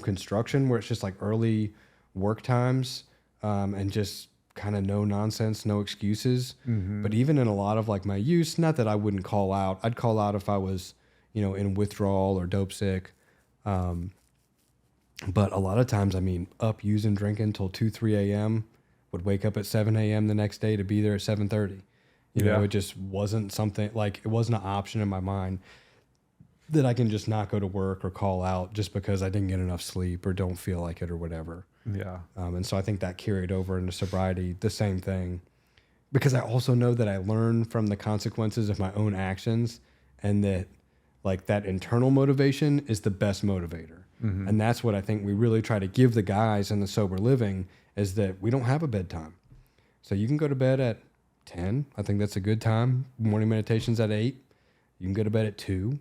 construction, where it's just like early work times and just kind of no nonsense, no excuses. But even in a lot of like my use, not that I wouldn't call out. I'd call out if I was, in withdrawal or dope sick. But a lot of times, I mean, up using drinking till 2, 3 a.m., would wake up at 7 a.m. the next day to be there at 7:30. It just wasn't something like, it wasn't an option in my mind that I can just not go to work or call out just because I didn't get enough sleep or don't feel like it or whatever. Yeah. And so I think that carried over into sobriety, the same thing, because I also know that I learn from the consequences of my own actions, and that like that internal motivation is the best motivator. And that's what I think we really try to give the guys in the sober living, is that we don't have a bedtime. So you can go to bed at 10. I think that's a good time. Morning meditation's at 8. You can go to bed at 2. You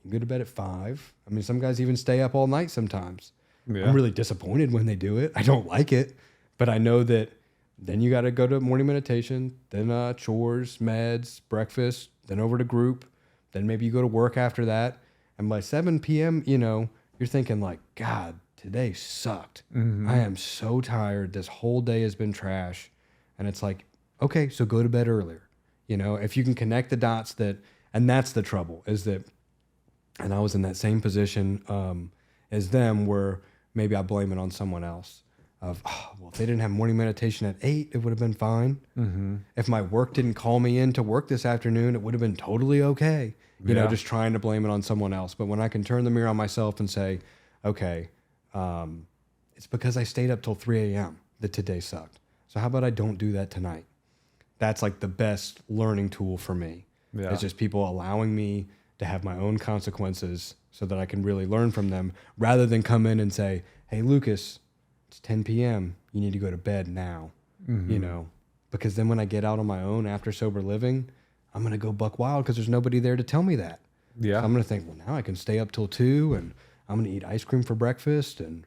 can go to bed at 5. I mean, some guys even stay up all night sometimes. Yeah. I'm really disappointed when they do it. I don't like it, but I know that then you got to go to morning meditation, then chores, meds, breakfast, then over to group, then maybe you go to work after that. And by 7 p.m., you're thinking like, God, today sucked. I am so tired. This whole day has been trash. And it's like, okay, so go to bed earlier. If you can connect the dots and that's the trouble, is that, and I was in that same position as them, where maybe I blame it on someone else of, well, if they didn't have morning meditation at 8, it would have been fine. If my work didn't call me in to work this afternoon, it would have been totally okay. Just trying to blame it on someone else. But when I can turn the mirror on myself and say, okay, it's because I stayed up till 3 a.m. that today sucked. So how about I don't do that tonight? That's like the best learning tool for me. Yeah. It's just people allowing me to have my own consequences so that I can really learn from them, rather than come in and say, hey, Lucas, it's 10 p.m. You need to go to bed now. Because then when I get out on my own after sober living, I'm going to go buck wild because there's nobody there to tell me that. Yeah. So I'm going to think, well, now I can stay up till 2, and I'm going to eat ice cream for breakfast and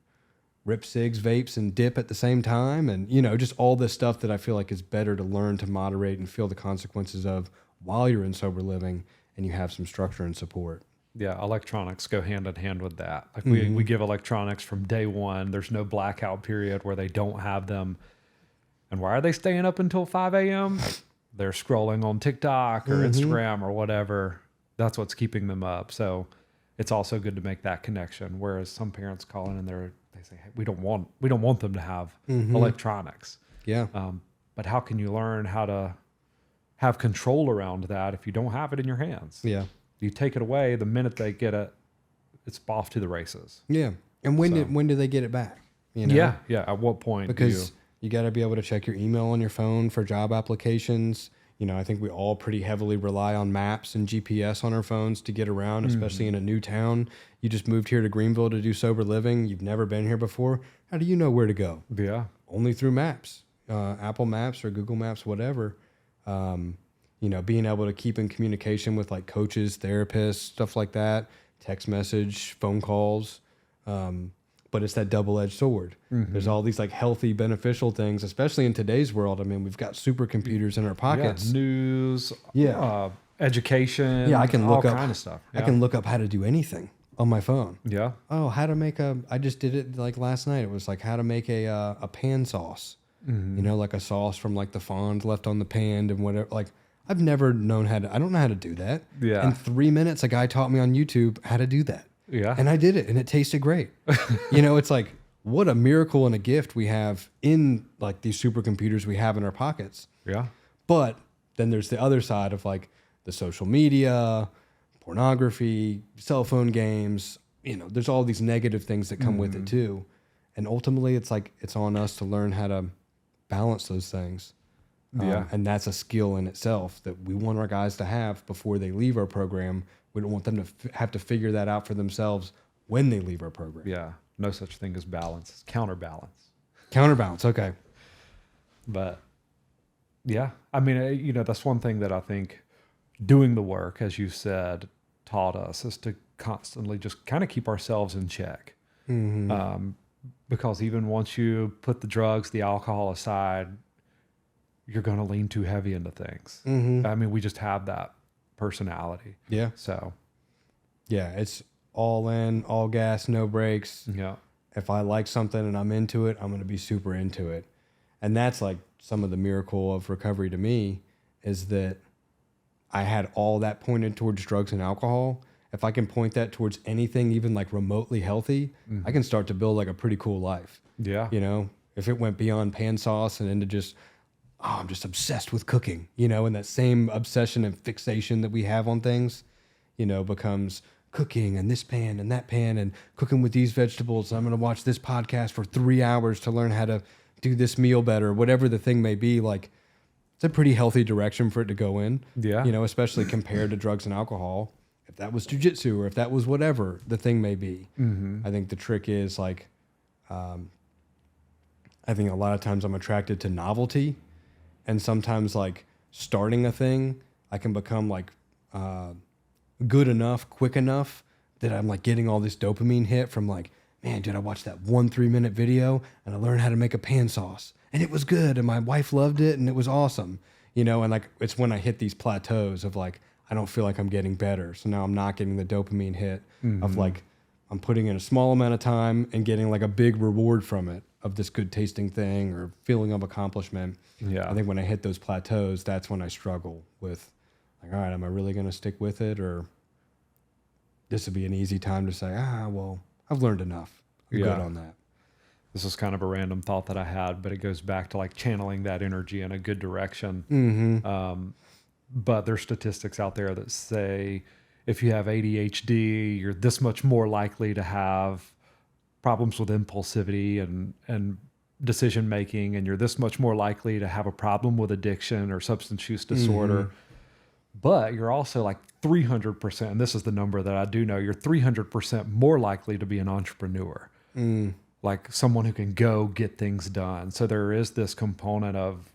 rip cigs, vapes, and dip at the same time. And, just all this stuff that I feel like is better to learn to moderate and feel the consequences of while you're in sober living and you have some structure and support. Yeah, electronics go hand in hand with that. Like we give electronics from day one. There's no blackout period where they don't have them. And why are they staying up until 5 a.m.? They're scrolling on TikTok or Instagram or whatever. That's what's keeping them up. So it's also good to make that connection. Whereas some parents call in and they say, hey, we don't want them to have electronics. Yeah. But how can you learn how to have control around that if you don't have it in your hands? Yeah. You take it away, the minute they get it, it's off to the races. Yeah. And when do they get it back? Yeah. At what point? Because you got to be able to check your email on your phone for job applications. I think we all pretty heavily rely on maps and GPS on our phones to get around, especially in a new town. You just moved here to Greenville to do sober living. You've never been here before. How do you know where to go? Yeah. Only through maps, Apple Maps or Google Maps, whatever. Being able to keep in communication with like coaches, therapists, stuff like that, text message, phone calls. But it's that double-edged sword. There's all these like healthy, beneficial things, especially in today's world. I mean, we've got supercomputers in our pockets. Yeah, news, Yeah. Education. Yeah, I can look all up kind of stuff. I can look up how to do anything on my phone. Yeah. Oh, how to make I just did it like last night. It was like how to make a pan sauce. Like a sauce from like the fond left on the pan and whatever. Like I've never known I don't know how to do that. Yeah. In 3 minutes, a guy taught me on YouTube how to do that. Yeah. And I did it and it tasted great. It's like, what a miracle and a gift we have in like these supercomputers we have in our pockets. Yeah. But then there's the other side of like the social media, pornography, cell phone games. There's all these negative things that come with it too. And ultimately it's like, it's on us to learn how to balance those things. And that's a skill in itself that we want our guys to have before they leave our program. We don't want them to have to figure that out for themselves when they leave our program. Yeah. No such thing as balance. It's counterbalance. Counterbalance. Okay. But yeah, I mean, that's one thing that I think doing the work, as you said, taught us is to constantly just kind of keep ourselves in check. Because even once you put the drugs, the alcohol aside, you're going to lean too heavy into things. I mean, we just have that personality. Yeah. So, yeah, it's all in, all gas, no brakes. yeah. If I like something and I'm into it, I'm going to be super into it. And that's like some of the miracle of recovery to me is that I had all that pointed towards drugs and alcohol. If I can point that towards anything, even like remotely healthy, I can start to build like a pretty cool life. Yeah. If it went beyond pan sauce and into just, I'm just obsessed with cooking, and that same obsession and fixation that we have on things, becomes cooking and this pan and that pan and cooking with these vegetables. I'm going to watch this podcast for 3 hours to learn how to do this meal better, whatever the thing may be. Like, it's a pretty healthy direction for it to go in. Yeah. Especially compared to drugs and alcohol. If that was jujitsu or if that was whatever the thing may be. I think the trick is like, I think a lot of times I'm attracted to novelty, and sometimes like starting a thing, I can become like good enough, quick enough that I'm like getting all this dopamine hit from like, man, dude, I watched that 1 3-minute video and I learned how to make a pan sauce and it was good and my wife loved it and it was awesome, and like it's when I hit these plateaus of like, I don't feel like I'm getting better. So now I'm not getting the dopamine hit of like, I'm putting in a small amount of time and getting like a big reward from it of this good tasting thing or feeling of accomplishment. Yeah. I think when I hit those plateaus, that's when I struggle with like, all right, am I really going to stick with it? Or this would be an easy time to say, well, I've learned enough. I'm good on that. This is kind of a random thought that I had, but it goes back to like channeling that energy in a good direction. But there's statistics out there that say if you have ADHD, you're this much more likely to have problems with impulsivity and decision making, and you're this much more likely to have a problem with addiction or substance use disorder. But you're also like 300%, and this is the number that I do know, you're 300% more likely to be an entrepreneur, like someone who can go get things done. So there is this component of,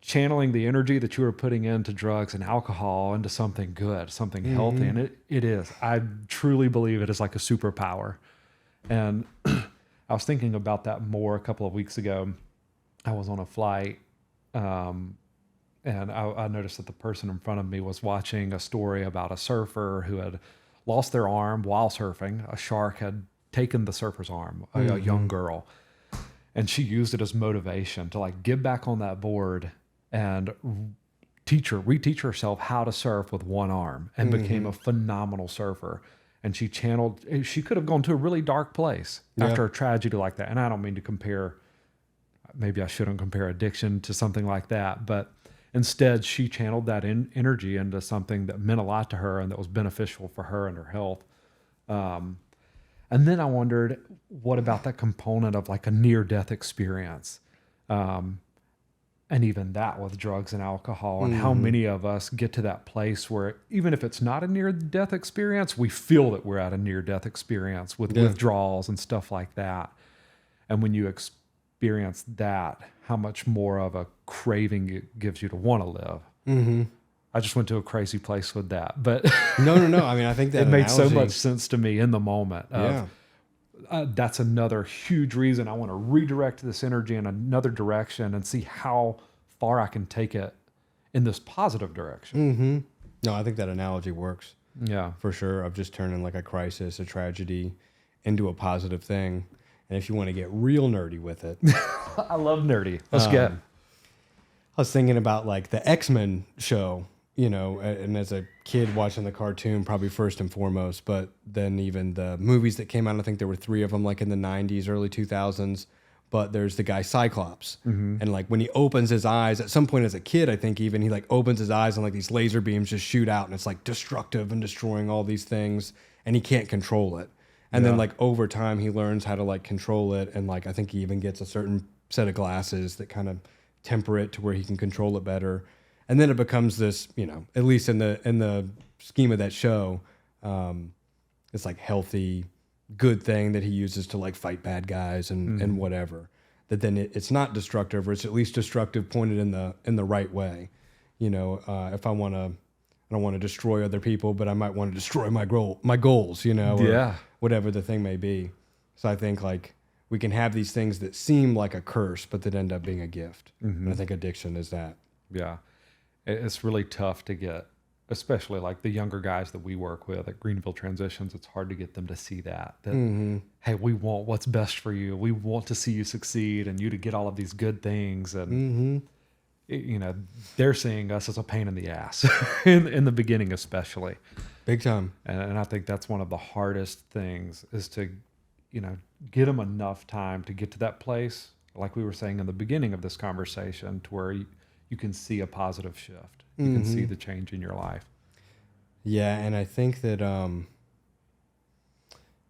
channeling the energy that you were putting into drugs and alcohol into something good, something healthy. And it is. I truly believe it is like a superpower. And I was thinking about that more a couple of weeks ago. I was on a flight, and I noticed that the person in front of me was watching a story about a surfer who had lost their arm while surfing. A shark had taken the surfer's arm, a young girl, and she used it as motivation to like get back on that board and reteach herself how to surf with one arm, and became a phenomenal surfer. And she could have gone to a really dark place after a tragedy like that. And I don't mean to compare, maybe I shouldn't compare addiction to something like that, but instead she channeled that energy into something that meant a lot to her and that was beneficial for her and her health. And then I wondered, what about that component of like a near-death experience? And even that with drugs and alcohol, and how many of us get to that place where even if it's not a near-death experience, we feel that we're at a near-death experience with withdrawals and stuff like that. And when you experience that, how much more of a craving it gives you to want to live. Mm-hmm. I just went to a crazy place with that, but No. I mean, I think that it made so analogy- much sense to me in the moment. That's another huge reason I want to redirect this energy in another direction and see how far I can take it in this positive direction. Mm-hmm. No, I think that analogy works. Yeah. For sure, of just turning like a crisis, a tragedy into a positive thing. And if you want to get real nerdy with it, I love nerdy. Let's get. I was thinking about like the X-Men show, you know, and as a kid watching the cartoon, probably first and foremost, but then even the movies that came out, I think there were 3 of them, like in the 90s, early 2000s. But there's the guy Cyclops. And like when he opens his eyes, at some point as a kid, I think even he like opens his eyes and like these laser beams just shoot out and it's like destructive and destroying all these things and he can't control it. And then like over time he learns how to like control it. And like I think he even gets a certain set of glasses that kind of temper it to where he can control it better. And then it becomes this, you know, at least in the scheme of that show, it's like healthy, good thing that he uses to like fight bad guys and whatever. That then it's not destructive, or it's at least destructive pointed in the right way. You know, if I don't want to destroy other people, but I might want to destroy my goals, you know, or whatever the thing may be. So I think like we can have these things that seem like a curse, but that end up being a gift. And I think addiction is that. Yeah. It's really tough to get, especially like the younger guys that we work with at Greenville Transitions. It's hard to get them to see that hey, we want what's best for you. We want to see you succeed and you to get all of these good things. And you know, they're seeing us as a pain in the ass in the beginning, especially. Big time. And I think that's one of the hardest things is to, you know, get them enough time to get to that place, like we were saying in the beginning of this conversation, to where you can see a positive shift. You can see the change in your life. Yeah, and I think that,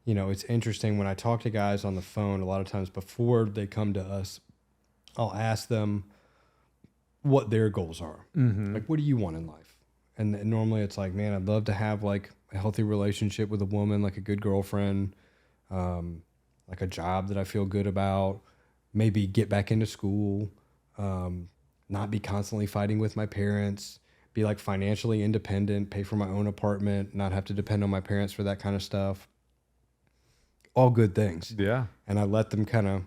you know, it's interesting when I talk to guys on the phone, a lot of times before they come to us, I'll ask them what their goals are. Like, what do you want in life? And normally it's like, man, I'd love to have like a healthy relationship with a woman, like a good girlfriend, like a job that I feel good about, maybe get back into school, not be constantly fighting with my parents, be like financially independent, pay for my own apartment, not have to depend on my parents for that kind of stuff. All good things. Yeah. And I let them kind of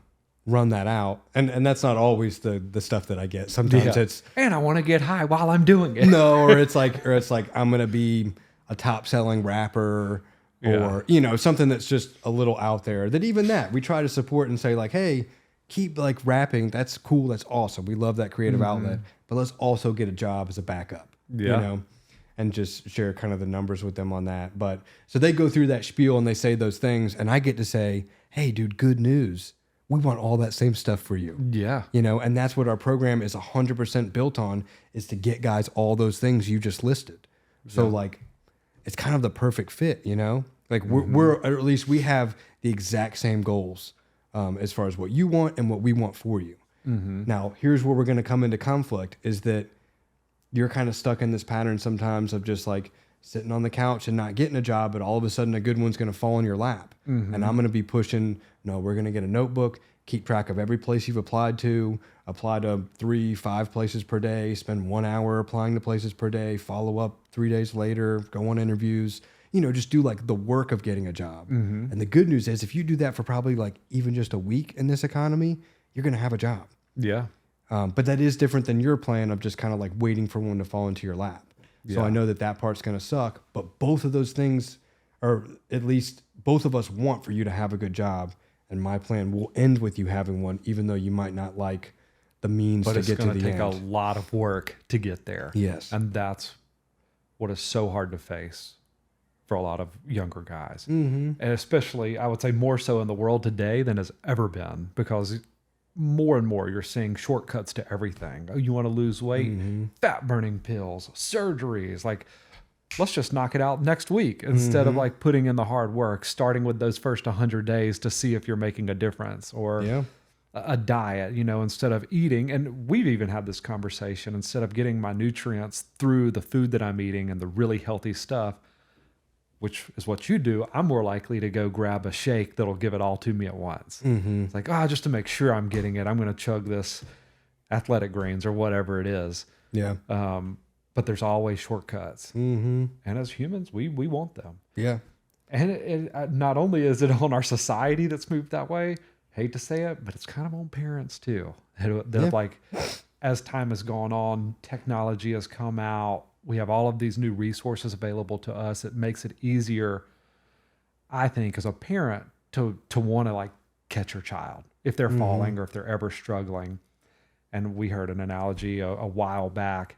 run that out. And that's not always the stuff that I get. Sometimes it's, and I want to get high while I'm doing it. no, or it's like I'm going to be a top selling rapper or, you know, something that's just a little out there. That even that we try to support and say like, hey, keep like rapping. That's cool. That's awesome. We love that creative outlet, but let's also get a job as a backup, you know, and just share kind of the numbers with them on that. But so they go through that spiel and they say those things and I get to say, hey dude, good news. We want all that same stuff for you. Yeah. You know, and that's what our program is 100% built on, is to get guys all those things you just listed. So like, it's kind of the perfect fit, you know, like we're or at least we have the exact same goals. As far as what you want and what we want for you. Now, here's where we're going to come into conflict, is that you're kind of stuck in this pattern sometimes of just like sitting on the couch and not getting a job, but all of a sudden a good one's going to fall in your lap. And I'm going to be pushing, no, we're going to get a notebook, keep track of every place you've applied to, apply to 3-5 places per day, spend 1 hour applying to places per day, follow up 3 days later, go on interviews. You know, just do like the work of getting a job. And the good news is if you do that for probably like even just a week in this economy, you're going to have a job. Yeah. But that is different than your plan of just kind of like waiting for one to fall into your lap. So I know that part's going to suck, but both of those things, or at least both of us want for you to have a good job. And my plan will end with you having one, even though you might not like the means to get to the end. But it's going to take a lot of work to get there. Yes. And that's what is so hard to face for a lot of younger guys. And especially, I would say more so in the world today than has ever been, because more and more you're seeing shortcuts to everything. Oh, you want to lose weight? Fat burning pills, surgeries. Like, let's just knock it out next week instead of like putting in the hard work, starting with those first 100 days to see if you're making a difference. Or a diet, instead of eating, and we've even had this conversation, instead of getting my nutrients through the food that I'm eating and the really healthy stuff, which is what you do, I'm more likely to go grab a shake that'll give it all to me at once. It's like, just to make sure I'm getting it, I'm going to chug this Athletic Greens or whatever it is. Yeah. But there's always shortcuts. And as humans, we want them. Yeah. And it not only is it on our society that's moved that way, hate to say it, but it's kind of on parents too. That like, as time has gone on, technology has come out. We have all of these new resources available to us. It makes it easier, I think, as a parent to want to like catch your child if they're falling or if they're ever struggling. And we heard an analogy a while back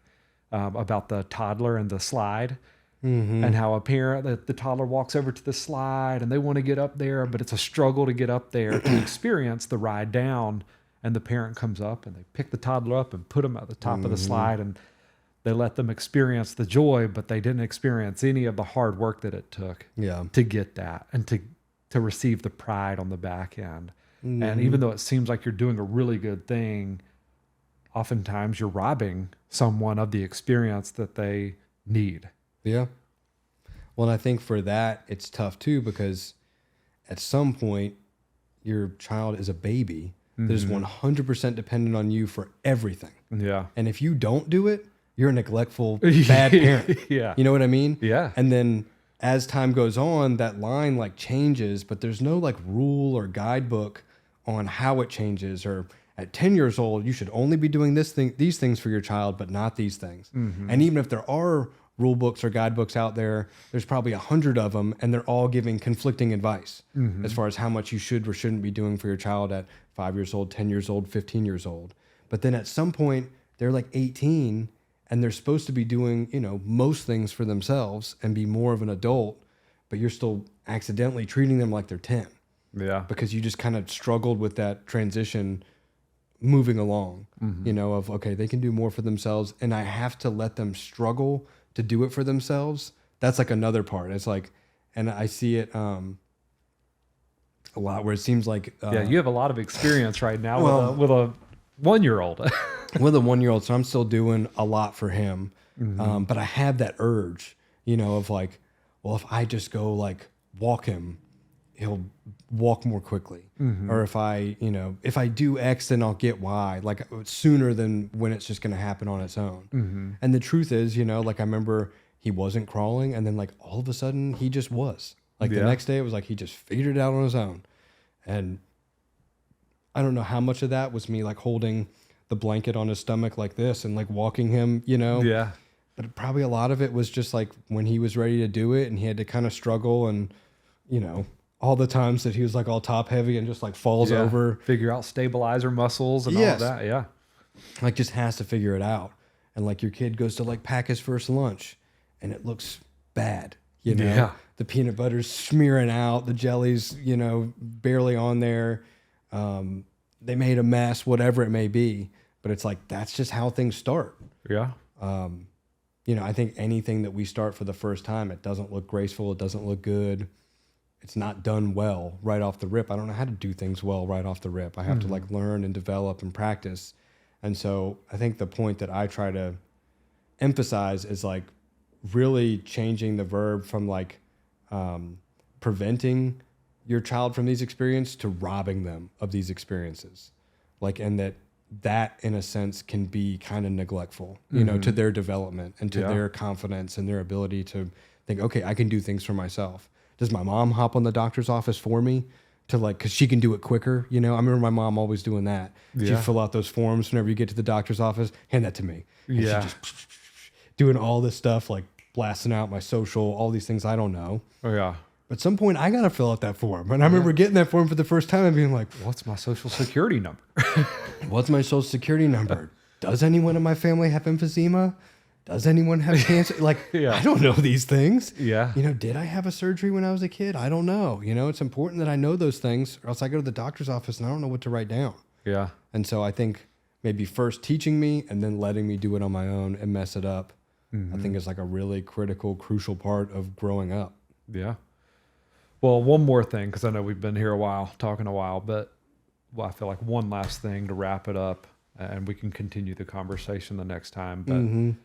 about the toddler and the slide. And how a parent, the toddler walks over to the slide and they want to get up there, but it's a struggle to get up there to experience the ride down. And the parent comes up and they pick the toddler up and put them at the top of the slide, and they let them experience the joy, but they didn't experience any of the hard work that it took to get that and to receive the pride on the back end. And even though it seems like you're doing a really good thing, oftentimes you're robbing someone of the experience that they need. Yeah. Well, and I think for that, it's tough too, because at some point, your child is a baby that is 100% dependent on you for everything. Yeah. And if you don't do it, you're a neglectful, bad parent. Yeah. You know what I mean? Yeah. And then as time goes on, that line like changes, but there's no like rule or guidebook on how it changes. Or at 10 years old, you should only be doing these things for your child, but not these things. And even if there are rule books or guidebooks out there, there's probably 100 of them, and they're all giving conflicting advice as far as how much you should or shouldn't be doing for your child at 5 years old, 10 years old, 15 years old. But then at some point, they're like 18, and they're supposed to be doing, most things for themselves and be more of an adult, but you're still accidentally treating them like they're 10. Yeah. Because you just kind of struggled with that transition moving along, of, okay, they can do more for themselves, and I have to let them struggle to do it for themselves. That's like another part. It's like, and I see it a lot where it seems like you have a lot of experience right now with a 1-year-old. with a 1-year-old, so I'm still doing a lot for him. But I have that urge, of like, well, if I just go like walk him, he'll walk more quickly. Or if I do X, then I'll get Y, like sooner than when it's just going to happen on its own. And the truth is, like I remember he wasn't crawling, and then like all of a sudden he just was. Like the next day it was like he just figured it out on his own. And I don't know how much of that was me like holding the blanket on his stomach like this and like walking him, Yeah. But probably a lot of it was just like when he was ready to do it and he had to kind of struggle, and all the times that he was like all top heavy and just like falls over. Figure out stabilizer muscles and all of that. Yeah. Like just has to figure it out. And like your kid goes to like pack his first lunch and it looks bad. Yeah. The peanut butter's smearing out, the jelly's, barely on there. They made a mess, whatever it may be. But it's like, that's just how things start. Yeah. I think anything that we start for the first time, it doesn't look graceful. It doesn't look good. It's not done well right off the rip. I don't know how to do things well right off the rip. I have to like learn and develop and practice. And so I think the point that I try to emphasize is like really changing the verb from like preventing your child from these experiences to robbing them of these experiences. Like, and that in a sense can be kind of neglectful, to their development and to their confidence and their ability to think, okay, I can do things for myself. Does my mom hop on the doctor's office for me to like, cause she can do it quicker. I remember my mom always doing that. She'd fill out those forms whenever you get to the doctor's office, hand that to me. And she'd just doing all this stuff, like blasting out my social, all these things I don't know. Oh yeah. But at some point I got to fill out that form. And I remember getting that form for the first time and being like, what's my social security number? What's my social security number? Does anyone in my family have emphysema? Does anyone have cancer? Like, I don't know these things. Yeah. Did I have a surgery when I was a kid? I don't know. It's important that I know those things, or else I go to the doctor's office and I don't know what to write down. Yeah. And so I think maybe first teaching me and then letting me do it on my own and mess it up, I think is like a really critical, crucial part of growing up. Yeah. Well, one more thing, because I know we've been here talking a while, but well, I feel like one last thing to wrap it up, and we can continue the conversation the next time. But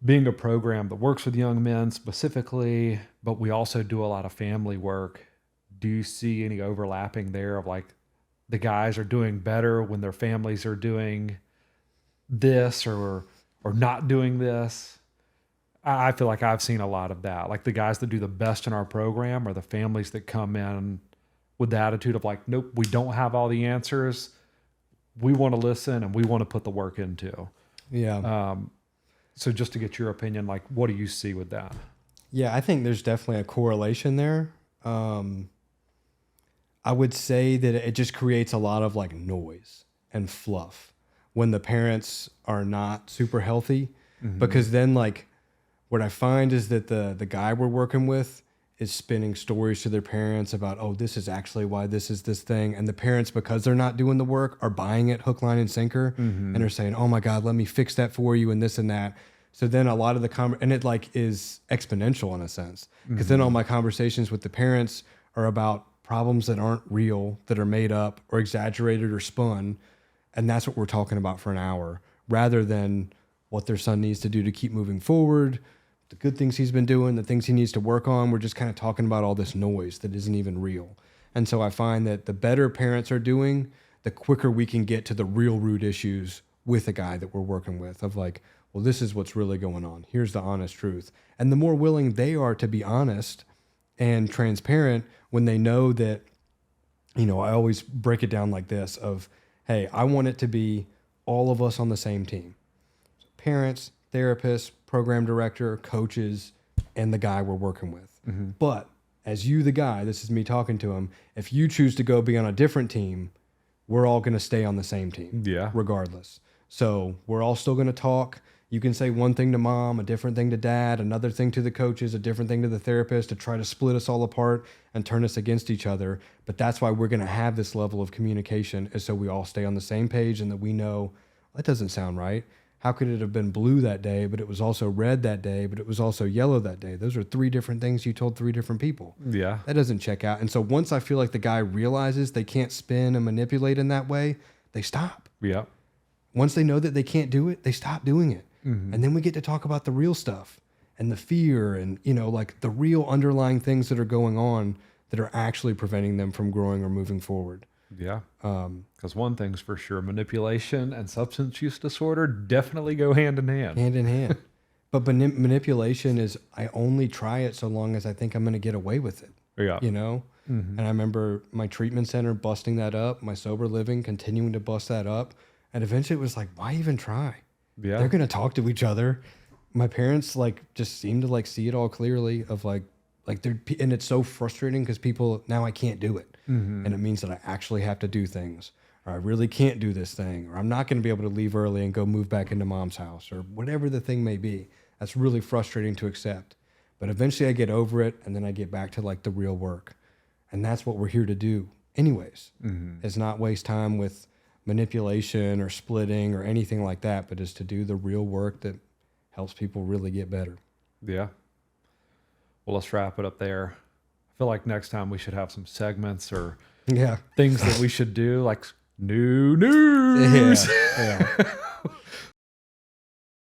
being a program that works with young men specifically, but we also do a lot of family work, do you see any overlapping there of like the guys are doing better when their families are doing this or not doing this? I feel like I've seen a lot of that. Like the guys that do the best in our program are the families that come in with the attitude of like, nope, we don't have all the answers. We want to listen and we want to put the work into. Yeah. So just to get your opinion, like, what do you see with that? Yeah, I think there's definitely a correlation there. I would say that it just creates a lot of like noise and fluff when the parents are not super healthy, because then like what I find is that the guy we're working with is spinning stories to their parents about, oh, this is actually why this is this thing. And the parents, because they're not doing the work, are buying it hook, line, and sinker. And they're saying, oh my God, let me fix that for you and this and that. So then a lot of the and it like is exponential in a sense. Because then all my conversations with the parents are about problems that aren't real, that are made up or exaggerated or spun. And that's what we're talking about for an hour, rather than what their son needs to do to keep moving forward, the good things he's been doing, the things he needs to work on. We're just kind of talking about all this noise that isn't even real. And so I find that the better parents are doing, the quicker we can get to the real root issues with a guy that we're working with of like, well, this is what's really going on. Here's the honest truth. And the more willing they are to be honest and transparent when they know that, you know, I always break it down like this of, hey, I want it to be all of us on the same team. So parents, therapists, program director, coaches, and the guy we're working with. But as you, the guy, this is me talking to him, if you choose to go be on a different team, we're all going to stay on the same team. Yeah. Regardless. So we're all still going to talk. You can say one thing to mom, a different thing to dad, another thing to the coaches, a different thing to the therapist to try to split us all apart and turn us against each other. But that's why we're going to have this level of communication, is so we all stay on the same page and that we know that doesn't sound right. How could it have been blue that day, but it was also red that day, but it was also yellow that day? Those are three different things you told three different people. Yeah. That doesn't check out. And so once I feel like the guy realizes they can't spin and manipulate in that way, they stop. Yeah. Once they know that they can't do it, they stop doing it. And then we get to talk about the real stuff and the fear and, you know, like the real underlying things that are going on that are actually preventing them from growing or moving forward. Yeah. Because one thing's for sure, manipulation and substance use disorder definitely go hand in hand. Hand in hand. But manipulation is, I only try it so long as I think I'm going to get away with it. Yeah. You know? And I remember my treatment center busting that up, my sober living continuing to bust that up. And eventually it was like, why even try? Yeah. They're going to talk to each other. My parents like just seem to like see it all clearly of like they're, and it's so frustrating because people, now I can't do it. And it means that I actually have to do things, or I really can't do this thing, or I'm not going to be able to leave early and go move back into mom's house, or whatever the thing may be. That's really frustrating to accept. But eventually I get over it, and then I get back to like the real work. And that's what we're here to do anyways, is not waste time with manipulation or splitting or anything like that, but is to do the real work that helps people really get better. Yeah. Well, let's wrap it up there. I feel like next time we should have some segments or things that we should do, like new news. Yeah.